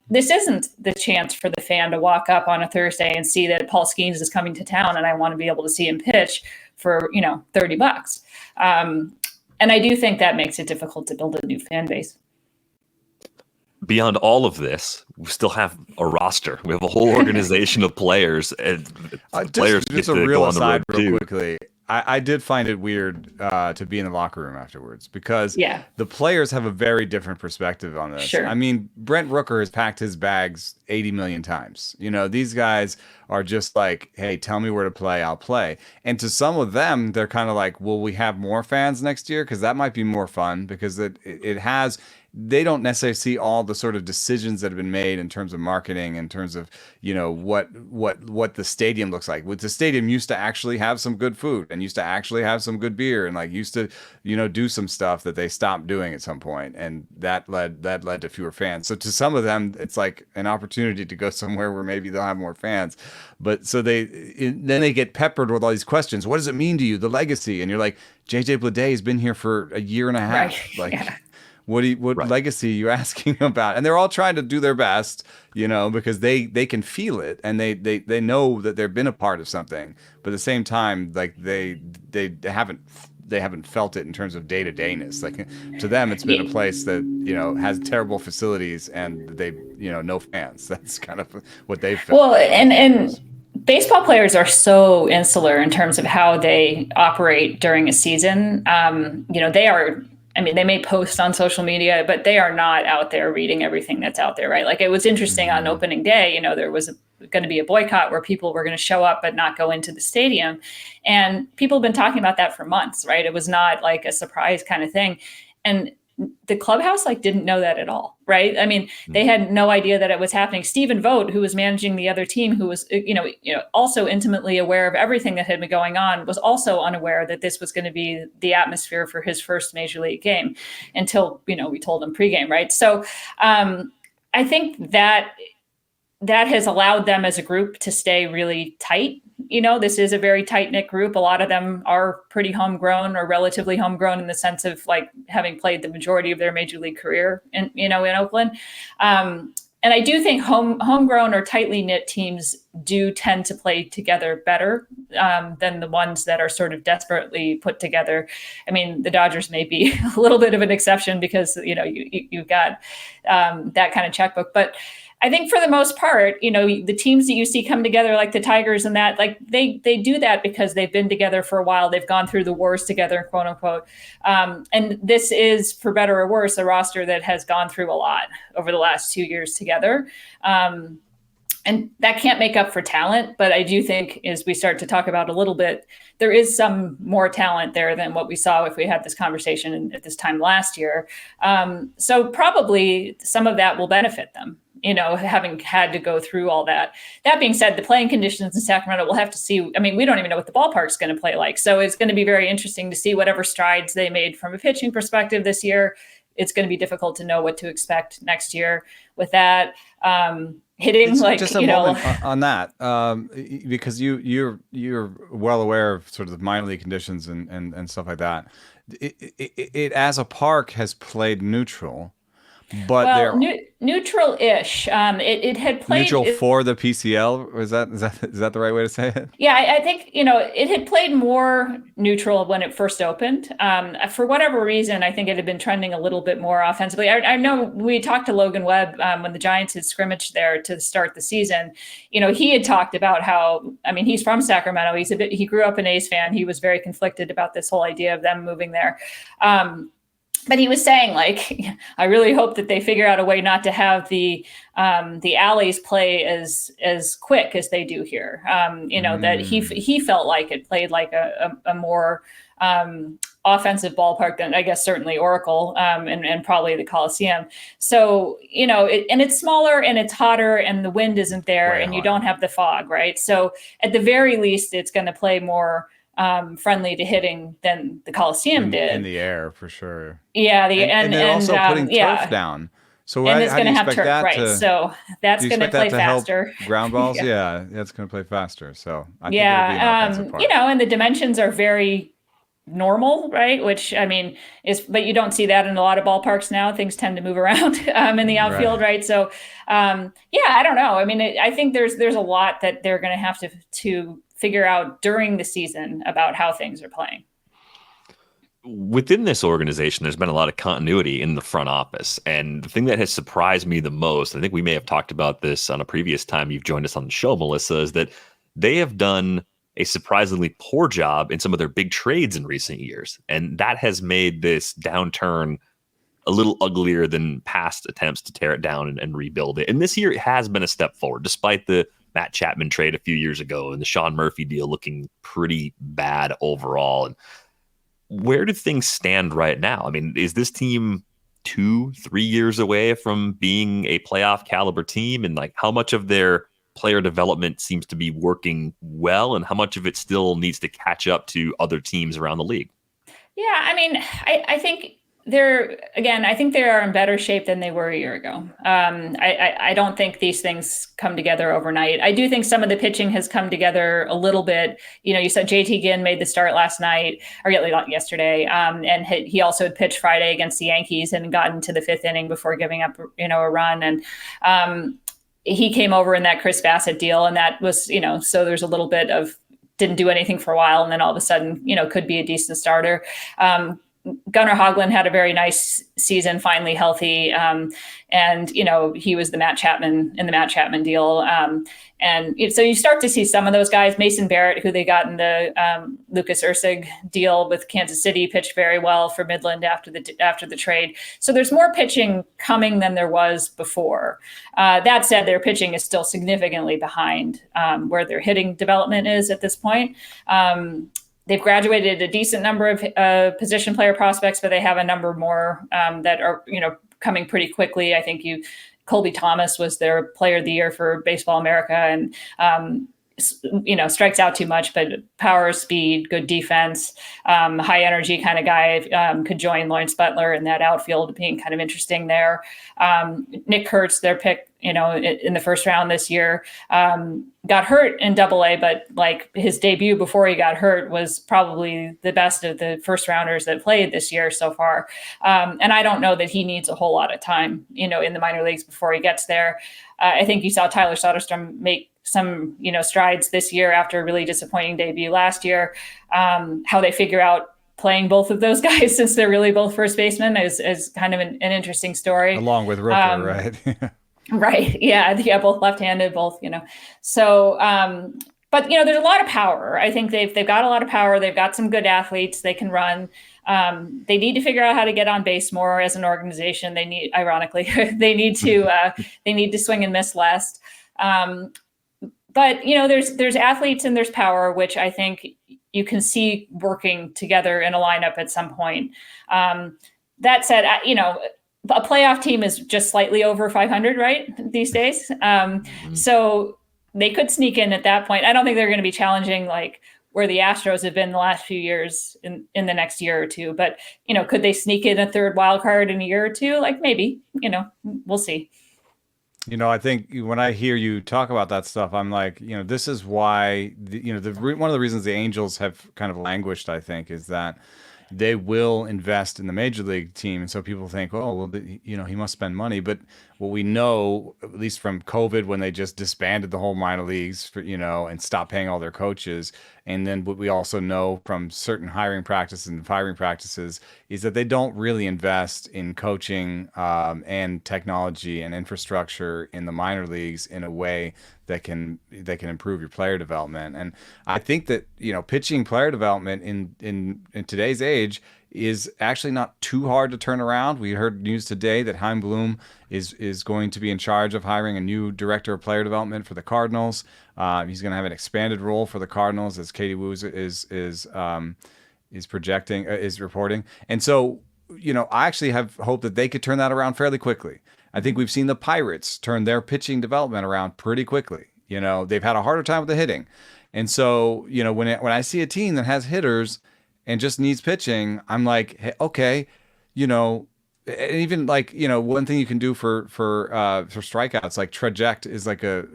this isn't the chance for the fan to walk up on a Thursday and see that Paul Skeens is coming to town and I want to be able to see him pitch for, $30. And I do think that makes it difficult to build a new fan base. Beyond all of this, we still have a roster. We have a whole organization of players, and players get to go on the road too. Quickly, I did find it weird to be in the locker room afterwards because the players have a very different perspective on this. Sure. I mean, Brent Rooker has packed his bags 80 million times. These guys are just like, hey, tell me where to play, I'll play. And to some of them, they're kind of like, will we have more fans next year? Because that might be more fun because it has they don't necessarily see all the sort of decisions that have been made in terms of marketing, in terms of, you know, what the stadium looks like. With the stadium used to actually have some good food and used to actually have some good beer and like used to, you know, do some stuff that they stopped doing at some point, and that led to fewer fans. So to some of them, it's like an opportunity to go somewhere where maybe they'll have more fans. But so then they get peppered with all these questions. What does it mean to you, the legacy? And you're like, JJ Bleday has been here for a year and a half. Right. Like, Yeah. what legacy are you asking about? And they're all trying to do their best, you know, because they can feel it, and they know that they've been a part of something. But at the same time, like they haven't felt it in terms of day-to-dayness. Like, to them, it's been a place that, you know, has terrible facilities and they, you know, no fans. That's kind of what they've felt. Well, and baseball players are so insular in terms of how they operate during a season. You know, they may post on social media, but they are not out there reading everything that's out there, right? Like, it was interesting on opening day, you know, there was going to be a boycott where people were going to show up but not go into the stadium. And people have been talking about that for months, right? It was not like a surprise kind of thing. And the clubhouse like didn't know that at all, right? I mean, they had no idea that it was happening. Stephen Vogt, who was managing the other team, who was, you know, also intimately aware of everything that had been going on, was also unaware that this was going to be the atmosphere for his first major league game until, you know, we told him pregame, right? So I think that has allowed them as a group to stay really tight. You know, this is a very tight-knit group. A lot of them are pretty homegrown or relatively homegrown in the sense of like having played the majority of their major league career in Oakland. And I do think homegrown or tightly knit teams do tend to play together better than the ones that are sort of desperately put together. I mean, the Dodgers may be a little bit of an exception because, you know, you've got that kind of checkbook. But I think for the most part, you know, the teams that you see come together, like the Tigers and that, like they do that because they've been together for a while. They've gone through the wars together, quote unquote. And this is, for better or worse, a roster that has gone through a lot over the last 2 years together. And that can't make up for talent. But I do think, as we start to talk about a little bit, there is some more talent there than what we saw if we had this conversation at this time last year. So probably some of that will benefit them, you know, having had to go through all that. That being said, the playing conditions in Sacramento, we'll have to see. I mean, we don't even know what the ballpark's going to play like. So it's going to be very interesting to see whatever strides they made from a pitching perspective this year. It's going to be difficult to know what to expect next year with that. Hitting, it's like, just a moment on that, because you're well aware of sort of the minor league conditions and stuff like that. It as a park has played neutral, but neutral-ish. It had played neutral for the PCL. Is that the right way to say it? Yeah, I think, you know, it had played more neutral when it first opened. For whatever reason, I think it had been trending a little bit more offensively. I know we talked to Logan Webb when the Giants had scrimmaged there to start the season. You know, he had talked about how, I mean, he's from Sacramento. He grew up an A's fan. He was very conflicted about this whole idea of them moving there. But he was saying, like, I really hope that they figure out a way not to have the alleys play as quick as they do here. You know, that he felt like it played like a more offensive ballpark than, I guess, certainly Oracle and probably the Coliseum. So, you know, and it's smaller and it's hotter and the wind isn't there and you don't have the fog, right? So at the very least, it's going to play more friendly to hitting than the Coliseum did. In the air, for sure. Yeah, and they're also putting turf down. So and it's going to have turf, right? So that's going to play faster. Ground balls, yeah, it's going to play faster. So I think it'll be an offensive part. You know, and the dimensions are very normal, right? Which, I mean, but you don't see that in a lot of ballparks now. Things tend to move around in the outfield, right? So, yeah, I don't know. I mean, I think there's a lot that they're going to have to figure out during the season about how things are playing. Within this organization, there's been a lot of continuity in the front office. And the thing that has surprised me the most, I think we may have talked about this on a previous time you've joined us on the show, Melissa, is that they have done a surprisingly poor job in some of their big trades in recent years. And that has made this downturn a little uglier than past attempts to tear it down and rebuild it. And this year it has been a step forward, despite the Matt Chapman trade a few years ago and the Sean Murphy deal looking pretty bad overall. And where do things stand right now? I mean, is this team 2-3 years away from being a playoff caliber team, and like how much of their player development seems to be working well and how much of it still needs to catch up to other teams around the league? Yeah, I mean, I think I think they are in better shape than they were a year ago. I don't think these things come together overnight. I do think some of the pitching has come together a little bit. You know, you said JT Ginn made the start last night, or yesterday, and he also had pitched Friday against the Yankees and gotten to the 5th inning before giving up, a run. And he came over in that Chris Bassett deal, and that was, so there's a little bit of didn't do anything for a while, and then all of a sudden, could be a decent starter. Gunnar Hoglund had a very nice season, finally healthy. And, he was the Matt Chapman deal. And so you start to see some of those guys. Mason Barrett, who they got in the Lucas Ursig deal with Kansas City, pitched very well for Midland after the trade. So there's more pitching coming than there was before. That said, their pitching is still significantly behind where their hitting development is at this point. They've graduated a decent number of position player prospects, but they have a number more that are, coming pretty quickly. I think Colby Thomas was their player of the year for Baseball America, and strikes out too much, but power, speed, good defense, high energy kind of guy, could join Lawrence Butler in that outfield, being kind of interesting there. Nick Kurtz, their pick, in the first round this year, got hurt in AA, but like his debut before he got hurt was probably the best of the first rounders that played this year so far. And I don't know that he needs a whole lot of time, in the minor leagues before he gets there. I think you saw Tyler Soderstrom make some, strides this year after a really disappointing debut last year. How they figure out playing both of those guys, since they're really both first basemen, is kind of an interesting story. Along with Rooker, right? Right. Yeah. Both left-handed, both, So, but, there's a lot of power. I think they've got a lot of power. They've got some good athletes. They can run. They need to figure out how to get on base more as an organization. They need, ironically, they need to swing and miss less. But, there's athletes and there's power, which I think you can see working together in a lineup at some point. That said, a playoff team is just slightly over 500, right, these days. So they could sneak in at that point. I don't think they're going to be challenging like where the Astros have been the last few years in the next year or two. But, could they sneak in a third wild card in a year or two? Like maybe, we'll see. I think when I hear you talk about that stuff, I'm like, this is why, one of the reasons the Angels have kind of languished, I think, is that they will invest in the major league team. And so people think, oh, well, he must spend money. But what we know, at least from COVID, when they just disbanded the whole minor leagues, and stopped paying all their coaches. And then what we also know from certain hiring practices and firing practices is that they don't really invest in coaching and technology and infrastructure in the minor leagues in a way that can improve your player development. And I think that, pitching player development in today's age is actually not too hard to turn around. We heard news today that Chaim Bloom is going to be in charge of hiring a new director of player development for the Cardinals. He's going to have an expanded role for the Cardinals, as Katie Woo is reporting. And so, I actually have hope that they could turn that around fairly quickly. I think we've seen the Pirates turn their pitching development around pretty quickly. They've had a harder time with the hitting. And so, when I see a team that has hitters and just needs pitching, I'm like, hey, okay, and even like, one thing you can do for strikeouts, like Traject is like a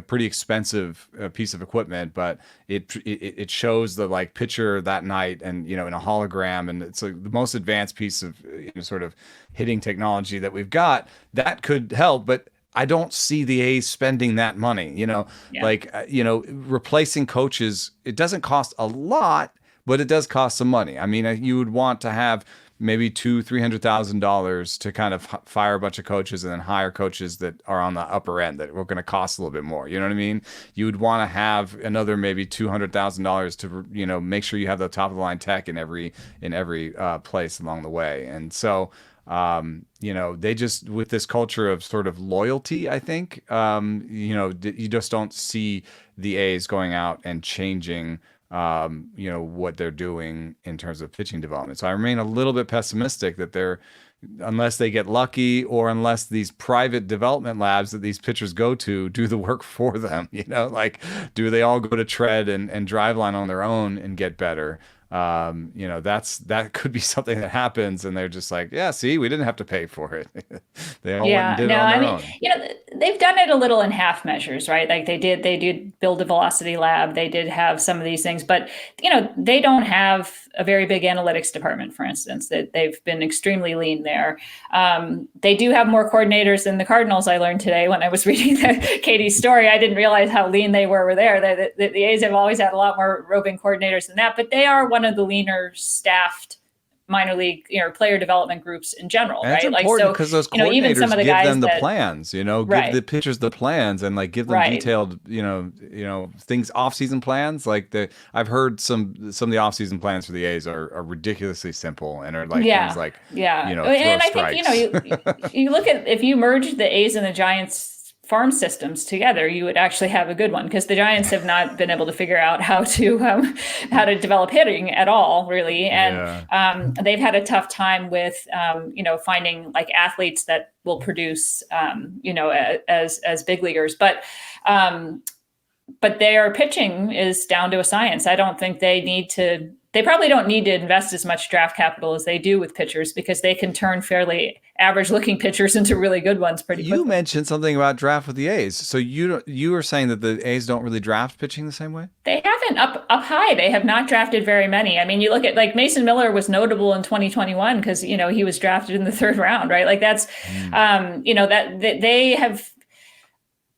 pretty expensive piece of equipment, but it shows the like pitcher that night and, in a hologram. And it's like the most advanced piece of sort of hitting technology that we've got that could help. But I don't see the A's spending that money, replacing coaches. It doesn't cost a lot, but it does cost some money. I mean, you would want to have maybe $200,000-$300,000 to kind of fire a bunch of coaches and then hire coaches that are on the upper end that are going to cost a little bit more. You know what I mean? You would want to have another maybe $200,000 to make sure you have the top of the line tech in every place along the way. And so they just, with this culture of sort of loyalty, I think you just don't see the A's going out and changing what they're doing in terms of pitching development. So I remain a little bit pessimistic that they're unless they get lucky or unless these private development labs that these pitchers go to do the work for them. Like, do they all go to tread and driveline on their own and get better? That could be something that happens, and they're just like, yeah, see, we didn't have to pay for it. They all went and did it on their own. They've done it a little in half measures, right? Like they did build a velocity lab. They did have some of these things, but they don't have a very big analytics department, for instance. That they've been extremely lean there. They do have more coordinators than the Cardinals. I learned today when I was reading Katie's story. I didn't realize how lean they were there. The A's have always had a lot more roving coordinators than that, but they are one of the leaner staffed minor league, player development groups in general, and right? it's important because those coordinators even some of the give guys them the plans, give the pitchers the plans and like give them detailed, things, off-season plans. Like I've heard some of the off-season plans for the A's are ridiculously simple and are like things like, and I think, you look at, if you merge the A's and the Giants farm systems together, you would actually have a good one, because the Giants have not been able to figure out how to develop hitting at all, really, and they've had a tough time with finding like athletes that will produce as big leaguers, but their pitching is down to a science. I don't think they probably don't need to invest as much draft capital as they do with pitchers, because they can turn fairly average looking pitchers into really good ones pretty quickly. You mentioned something about draft with the A's. So you were saying that the A's don't really draft pitching the same way? They haven't up high. They have not drafted very many. I mean, you look at like Mason Miller was notable in 2021 because, he was drafted in the 3rd round, right? Like that's, that they have,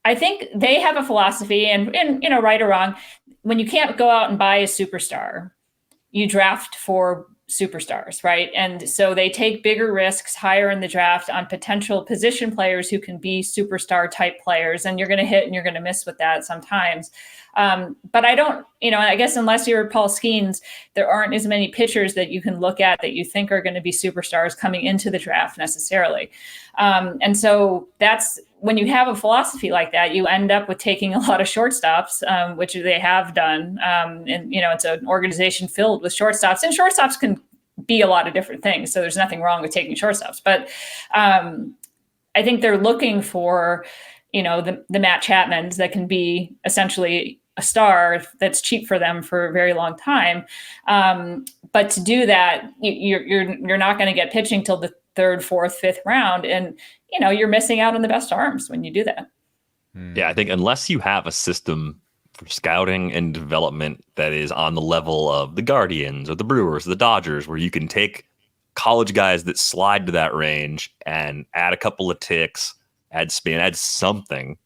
I think they have a philosophy and right or wrong, when you can't go out and buy a superstar, you draft for superstars, right? And so they take bigger risks higher in the draft on potential position players who can be superstar type players. And you're going to hit and you're going to miss with that sometimes. But I don't, I guess unless you're Paul Skeens, there aren't as many pitchers that you can look at that you think are going to be superstars coming into the draft necessarily. And so that's, when you have a philosophy like that, you end up with taking a lot of shortstops, which they have done. And, it's an organization filled with shortstops, and shortstops can be a lot of different things. So there's nothing wrong with taking shortstops. But I think they're looking for, the Matt Chapmans that can be essentially a star that's cheap for them for a very long time. But to do that, you're not going to get pitching till the 3rd, 4th, 5th round. And, you're missing out on the best arms when you do that. Yeah, I think unless you have a system for scouting and development that is on the level of the Guardians or the Brewers, or the Dodgers, where you can take college guys that slide to that range and add a couple of ticks, add spin, add something.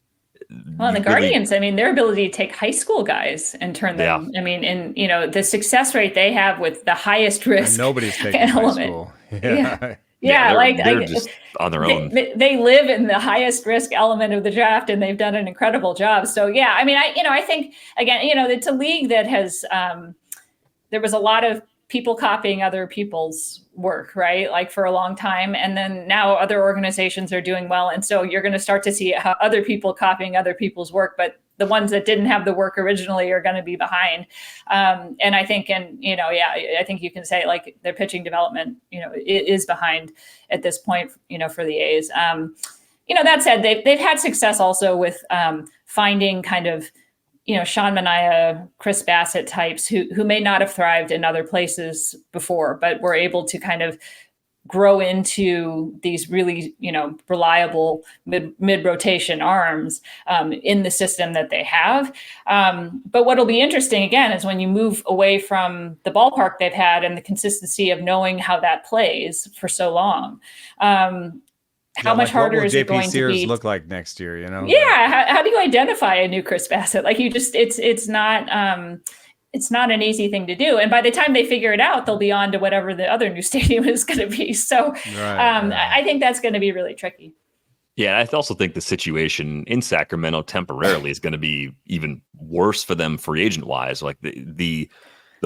Well, the Guardians, their ability to take high school guys and turn them, the success rate they have with the highest risk. And nobody's taking high school. They're just on their own. They live in the highest risk element of the draft, and they've done an incredible job. So I think again, it's a league that has there was a lot of people copying other people's work, right? Like for a long time. And then now other organizations are doing well. And so you're going to start to see how other people copying other people's work, but the ones that didn't have the work originally are going to be behind. And I think, I think you can say like their pitching development, is behind at this point, for the A's. That said, they've had success also with finding kind of, Sean Manaea, Chris Bassett types who may not have thrived in other places before, but were able to kind of grow into these really, reliable mid-rotation arms in the system that they have. But what'll be interesting again is when you move away from the ballpark they've had and the consistency of knowing how that plays for so long. How much harder is it going to be? Look like next year, Yeah. How do you identify a new Chris Bassett? Like it's not an easy thing to do. And by the time they figure it out, they'll be on to whatever the other new stadium is going to be. So I think that's going to be really tricky. Yeah. I also think the situation in Sacramento temporarily is going to be even worse for them free agent wise. Like the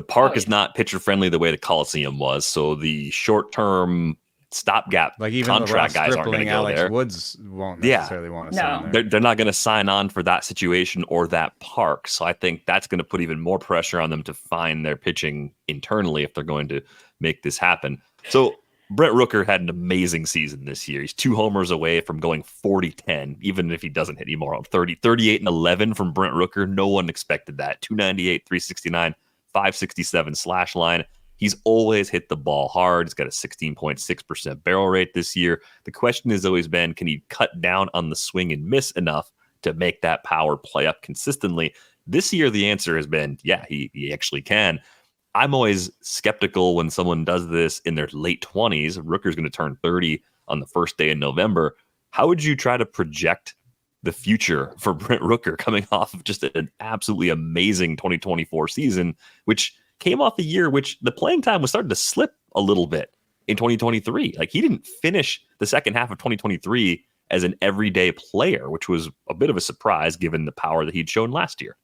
park is not pitcher friendly the way the Coliseum was. So the short-term stopgap like even contract guys aren't going to go Alex there. Woods won't necessarily want to sign there. They're not going to sign on for that situation or that park. So I think that's going to put even more pressure on them to find their pitching internally if they're going to make this happen. So Brent Rooker had an amazing season this year. He's 2 homers away from going 40-10, even if he doesn't hit anymore on 38-11 from Brent Rooker. No one expected that. 298, 369, 567 slash line. He's always hit the ball hard. He's got a 16.6% barrel rate this year. The question has always been, can he cut down on the swing and miss enough to make that power play up consistently? This year, the answer has been, yeah, he actually can. I'm always skeptical when someone does this in their late 20s. Rooker's going to turn 30 on the first day in November. How would you try to project the future for Brent Rooker coming off of just an absolutely amazing 2024 season, which came off a year which the playing time was starting to slip a little bit in 2023? Like, he didn't finish the second half of 2023 as an everyday player, which was a bit of a surprise given the power that he'd shown last year.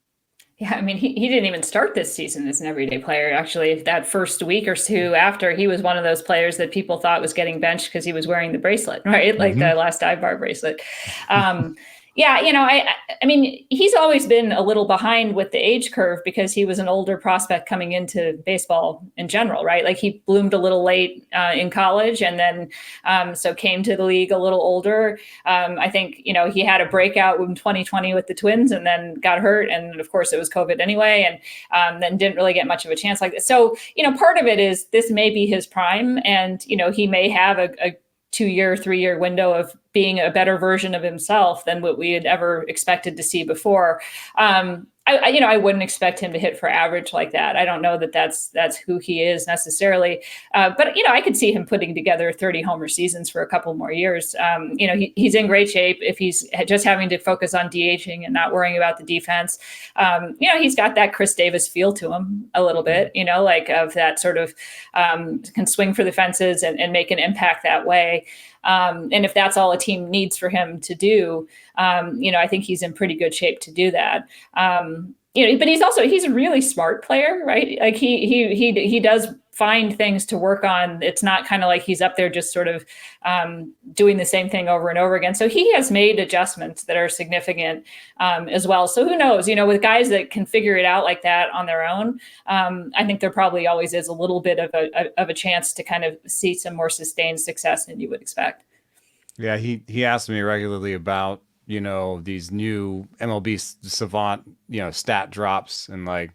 Yeah, I mean, he didn't even start this season as an everyday player. Actually, that first week or two after, he was one of those players that people thought was getting benched because he was wearing the bracelet, right? Like the last dive bar bracelet. Yeah, I mean, he's always been a little behind with the age curve because he was an older prospect coming into baseball in general, right? Like, he bloomed a little late in college, and then so came to the league a little older. I think, he had a breakout in 2020 with the Twins and then got hurt. And of course it was COVID anyway. And then didn't really get much of a chance like this. So, part of it is this may be his prime, and, he may have a 2-year, 3-year window of being a better version of himself than what we had ever expected to see before. I wouldn't expect him to hit for average like that. I don't know that that's who he is necessarily. But I could see him putting together 30 homer seasons for a couple more years. He's in great shape if he's just having to focus on DHing and not worrying about the defense. He's got that Chris Davis feel to him a little bit, like of that sort of can swing for the fences and make an impact that way. And if that's all a team needs for him to do, I think he's in pretty good shape to do that. But he's a really smart player, right? Like he does find things to work on. It's not kind of like he's up there just sort of doing the same thing over and over again. So he has made adjustments that are significant as well. So who knows, with guys that can figure it out like that on their own, I think there probably always is a little bit of a chance to kind of see some more sustained success than you would expect. Yeah, he asked me regularly about, these new MLB Savant, stat drops, and like,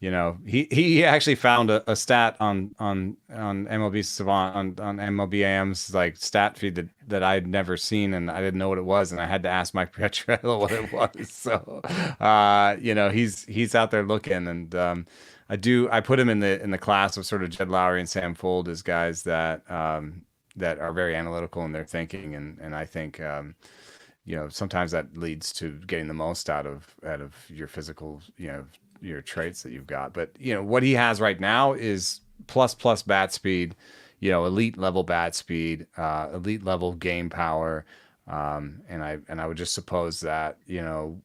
he actually found a stat on MLB Savant on MLB AM's like stat feed that I'd never seen, and I didn't know what it was, and I had to ask Mike Petrello what it was. So, he's out there looking, and I put him in the class of sort of Jed Lowry and Sam Fuld as guys that that are very analytical in their thinking, and I think. Sometimes that leads to getting the most out of your physical, your traits that you've got. But, what he has right now is plus bat speed, elite level bat speed, elite level game power. And I would just suppose that,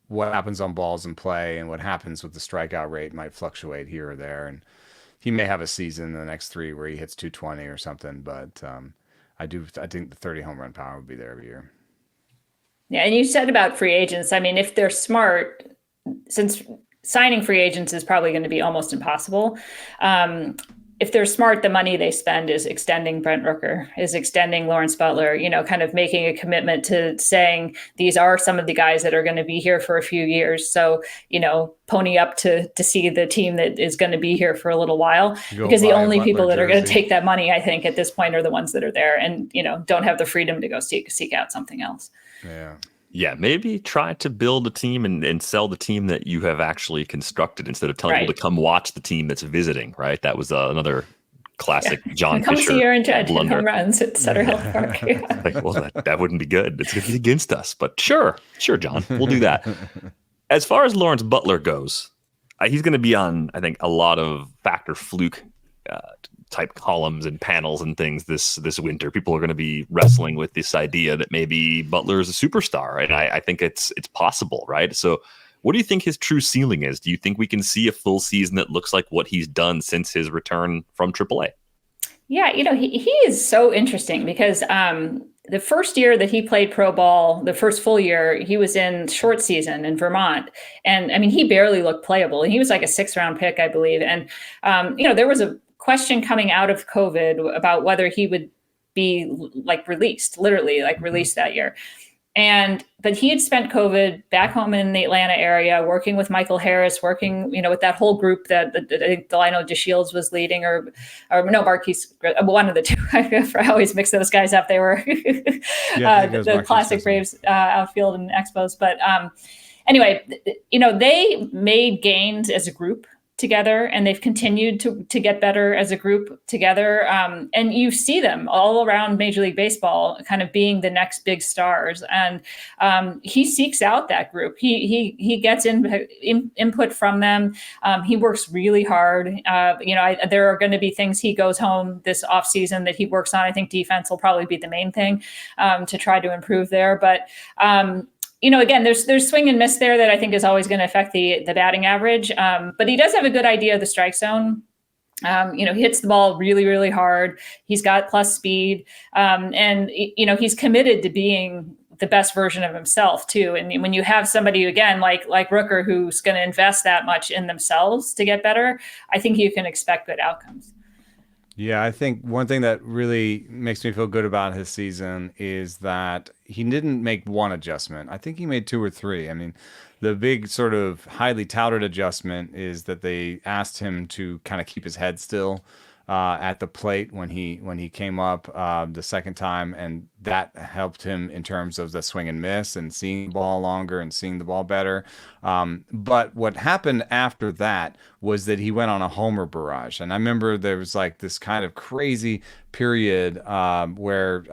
what happens on balls in play and what happens with the strikeout rate might fluctuate here or there. And he may have a season in the next 3 where he hits 220 or something. But I think the 30 home run power would be there every year. Yeah, and you said about free agents, I mean, if they're smart, since signing free agents is probably going to be almost impossible, if they're smart, the money they spend is extending Brent Rooker, is extending Lawrence Butler, kind of making a commitment to saying these are some of the guys that are going to be here for a few years. So, pony up to see the team that is going to be here for a little while, because the only people that are going to take that money, I think, at this point are the ones that are there and, don't have the freedom to go seek out something else. Yeah, maybe try to build a team and sell the team that you have actually constructed instead of telling people to come watch the team that's visiting, right? That was another classic John come Fisher see your home blunder. runs at Sutter Hill Park. Well, that wouldn't be good. It's going to be against us, but sure, John, we'll do that. As far as Lawrence Butler goes, he's going to be on, I think, a lot of Factor Fluke type columns and panels and things this winter. People are going to be wrestling with this idea that maybe Butler is a superstar, and I think it's possible, right? So what do you think his true ceiling is? Do you think we can see a full season that looks like what he's done since his return from AAA? Yeah, he is so interesting because the first year that he played pro ball, the first full year, he was in short season in Vermont. And I mean, he barely looked playable. And he was like a 6th round pick, I believe. And, there was a question coming out of COVID about whether he would be like released, literally like released that year. But he had spent COVID back home in the Atlanta area, working with Michael Harris, working, with that whole group that I think Delino DeShields was leading, or no, Marquise, one of the two. I always mix those guys up. They were the classic Braves outfield and Expos. But anyway, they made gains as a group together, and they've continued to get better as a group together. And you see them all around Major League Baseball kind of being the next big stars. And he seeks out that group. He gets input from them. He works really hard. There are going to be things he goes home this offseason that he works on. I think defense will probably be the main thing to try to improve there. But again, there's swing and miss there that I think is always going to affect the batting average. But he does have a good idea of the strike zone. He hits the ball really, really hard. He's got plus speed. And he's committed to being the best version of himself too. And when you have somebody, again, like Rooker, who's going to invest that much in themselves to get better, I think you can expect good outcomes. Yeah, I think one thing that really makes me feel good about his season is that he didn't make one adjustment. I think he made two or three. I mean, the big sort of highly touted adjustment is that they asked him to kind of keep his head still at the plate when he came up the second time, and that helped him in terms of the swing and miss and seeing the ball longer and seeing the ball better. But what happened after that was that he went on a homer barrage, and I remember there was like this kind of crazy period where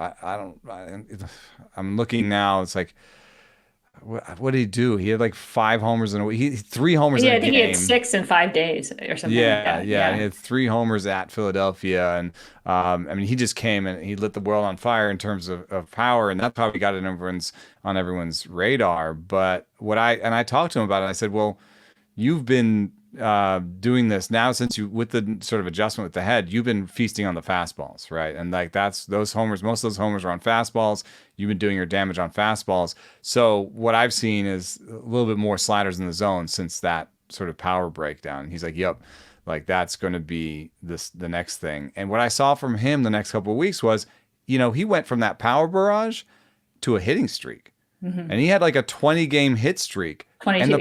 I'm looking now. It's like, what did he do? He had like 5 homers in a week. 3 homers in a game. Yeah, I think he had 6 in 5 days or something like that. Yeah. He had 3 homers at Philadelphia. And he just came and he lit the world on fire in terms of power. And that probably got it on everyone's radar. But I talked to him about it. I said, well, you've been doing this now since with the sort of adjustment with the head, you've been feasting on the fastballs, right? And like those homers, most of those homers are on fastballs. You've been doing your damage on fastballs. So what I've seen is a little bit more sliders in the zone since that sort of power breakdown. And he's like, yep, like that's going to be the next thing. And what I saw from him the next couple of weeks was, he went from that power barrage to a hitting streak. Mm-hmm. And he had like a 20-game hit streak. 22, and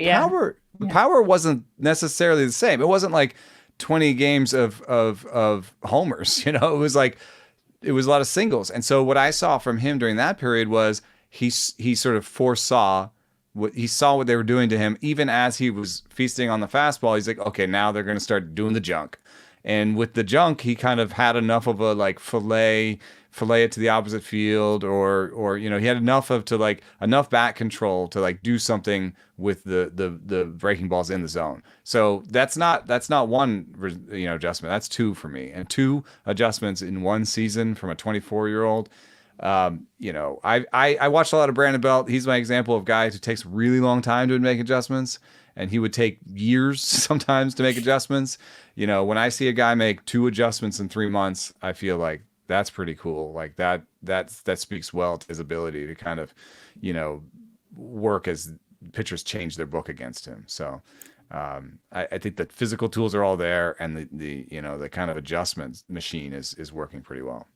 the power wasn't necessarily the same. It wasn't like 20 games of homers. It was a lot of singles. And so what I saw from him during that period was he sort of foresaw what they were doing to him, even as he was feasting on the fastball. He's like, okay, now they're going to start doing the junk. And with the junk, he kind of had enough of a like fillet it to the opposite field, or he had enough bat control to like do something with the breaking balls in the zone. So that's not one adjustment. That's 2 for me, and 2 adjustments in one season from a 24-year-old. I watched a lot of Brandon Belt. He's my example of guys who takes a really long time to make adjustments, and he would take years sometimes to make adjustments. When I see a guy make 2 adjustments in 3 months, I feel like that's pretty cool. Like that speaks well to his ability to kind of, work as pitchers change their book against him. So I think the physical tools are all there, and the kind of adjustment machine is working pretty well.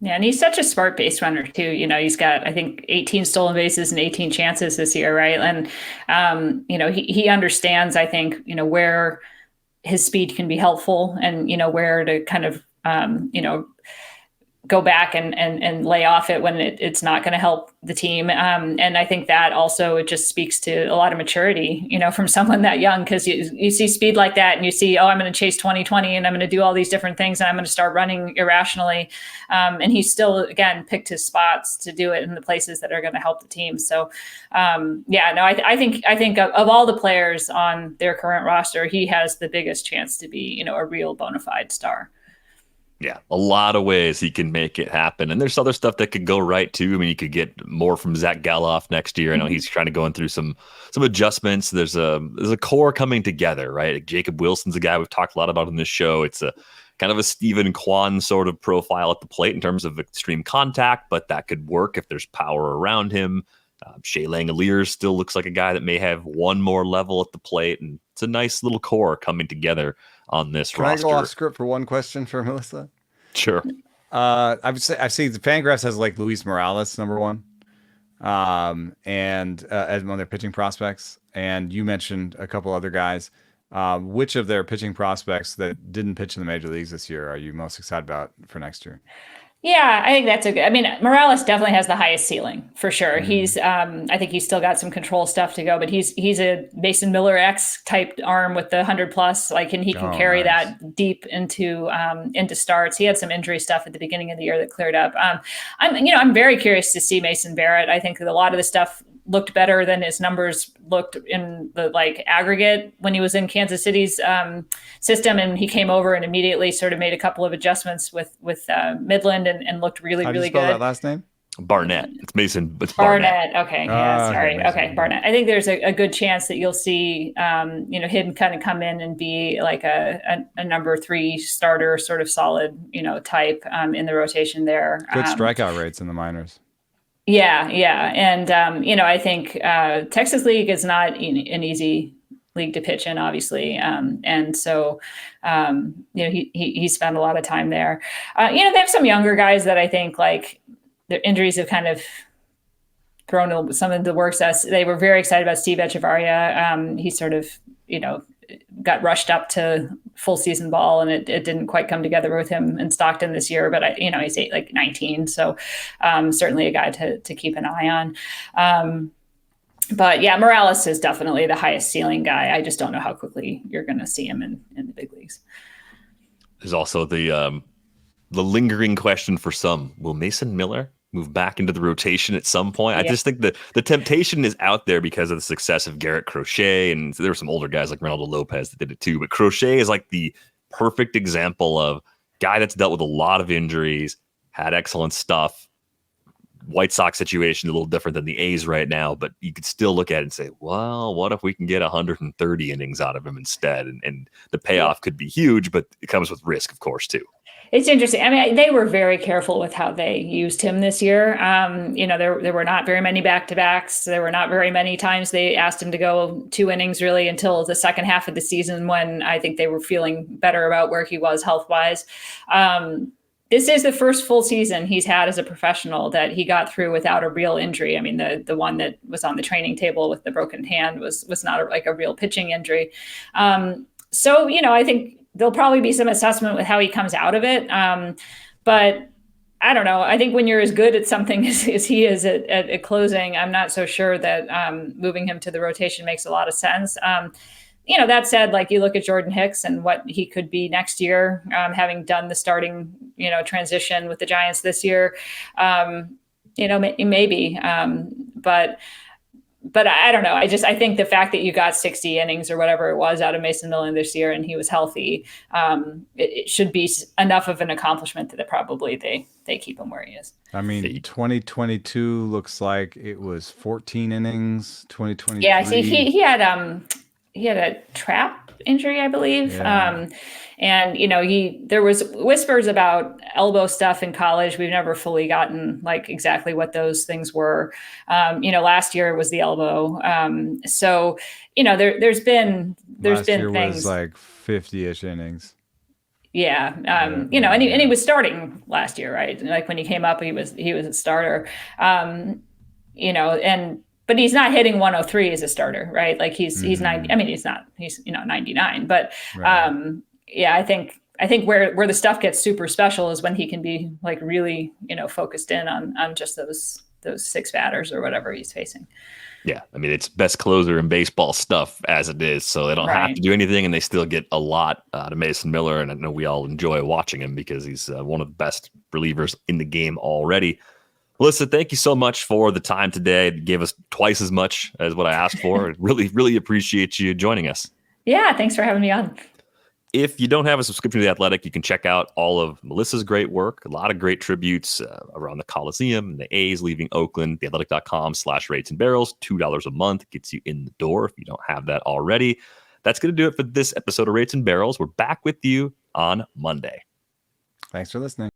Yeah, and he's such a smart base runner too. He's got, I think, 18 stolen bases and 18 chances this year, right? And he understands, I think, where his speed can be helpful, and where to kind of go back and lay off it when it's not going to help the team. And I think that also, it just speaks to a lot of maturity, from someone that young, because you see speed like that and you see, I'm going to chase 20/20 and I'm going to do all these different things and I'm going to start running irrationally. And he still, again, picked his spots to do it in the places that are going to help the team. So I think of all the players on their current roster, he has the biggest chance to be, a real bona fide star. Yeah, a lot of ways he can make it happen. And there's other stuff that could go right, too. I mean, you could get more from Zach Galoff next year. I know he's trying to go through some adjustments. There's a core coming together, right? Like Jacob Wilson's a guy we've talked a lot about on this show. It's a kind of a Stephen Kwan sort of profile at the plate in terms of extreme contact, but that could work if there's power around him. Shea Langoliers still looks like a guy that may have one more level at the plate, and it's a nice little core coming together on this roster. Can I go off script for one question for Melissa? Sure. I've seen the Fangraphs has like Luis Morales number one, and as one of their pitching prospects. And you mentioned a couple other guys. Which of their pitching prospects that didn't pitch in the major leagues this year are you most excited about for next year? Yeah, I think that's a good. I mean, Morales definitely has the highest ceiling for sure. He's, I think he's still got some control stuff to go, but he's a Mason Miller X type arm with the 100+, like, and he can carry that deep into starts. He had some injury stuff at the beginning of the year that cleared up. I'm very curious to see Mason Barrett. I think that a lot of the stuff looked better than his numbers looked in the like aggregate when he was in Kansas City's system, and he came over and immediately sort of made a couple of adjustments with Midland and looked really How do you really spell good. That last name? Barnett. It's Mason. It's Barnett. Okay. Yeah. Sorry. Okay, Barnett. I think there's a good chance that you'll see, him kind of come in and be like a number 3 starter, sort of solid, type in the rotation there. Good strikeout rates in the minors. Yeah. And, I think Texas League is not an easy league to pitch in, obviously. And so, he spent a lot of time there. They have some younger guys that I think like their injuries have kind of thrown some of the works. They were very excited about Steve Echevarria. He sort of, got rushed up to full season ball, and it didn't quite come together with him in Stockton this year. But he's 19, so certainly a guy to keep an eye on. But yeah, Morales is definitely the highest ceiling guy. I just don't know how quickly you're going to see him in the big leagues. There's also the lingering question for some: will Mason Miller move back into the rotation at some point? Yeah. I just think the temptation is out there because of the success of Garrett Crochet, and there were some older guys like Ronaldo Lopez that did it too. But Crochet is like the perfect example of guy that's dealt with a lot of injuries, had excellent stuff. White Sox situation a little different than the A's right now, but you could still look at it and say, well, what if we can get 130 innings out of him instead? And the payoff could be huge, but it comes with risk, of course, too. It's interesting. I mean, they were very careful with how they used him this year. There were not very many back-to-backs. There were not very many times they asked him to go 2 innings really until the second half of the season, when I think they were feeling better about where he was health-wise. This is the first full season he's had as a professional that he got through without a real injury. I mean, the one that was on the training table with the broken hand was not a real pitching injury. So, I think there'll probably be some assessment with how he comes out of it. But I don't know. I think when you're as good at something as he is at closing, I'm not so sure that moving him to the rotation makes a lot of sense. That said, like, you look at Jordan Hicks and what he could be next year, having done the starting, transition with the Giants this year, maybe. But I don't know. I think the fact that you got 60 innings or whatever it was out of Mason Miller this year and he was healthy, it should be enough of an accomplishment that probably they keep him where he is. I mean, 2022 looks like it was 14 innings. 2023. Yeah, see, he had a trap injury, I believe. Yeah. And there was whispers about elbow stuff in college. We've never fully gotten like exactly what those things were. Last year it was the elbow. So there's been things. Was like 50-ish innings. Yeah. And he was starting last year, right? Like when he came up, he was a starter. But he's not hitting 103 as a starter, right? Like he's 90. I mean, he's 99, but right. I think where the stuff gets super special is when he can be like really, focused in on just those 6 batters or whatever he's facing. Yeah. I mean, it's best closer in baseball stuff as it is. So they don't have to do anything, and they still get a lot out of Mason Miller. And I know we all enjoy watching him because he's one of the best relievers in the game already. Melissa, thank you so much for the time today. It gave us twice as much as what I asked for. Really, really appreciate you joining us. Yeah, thanks for having me on. If you don't have a subscription to The Athletic, you can check out all of Melissa's great work. A lot of great tributes around the Coliseum, the A's leaving Oakland, theathletic.com/rates and barrels. $2 a month gets you in the door if you don't have that already. That's going to do it for this episode of Rates and Barrels. We're back with you on Monday. Thanks for listening.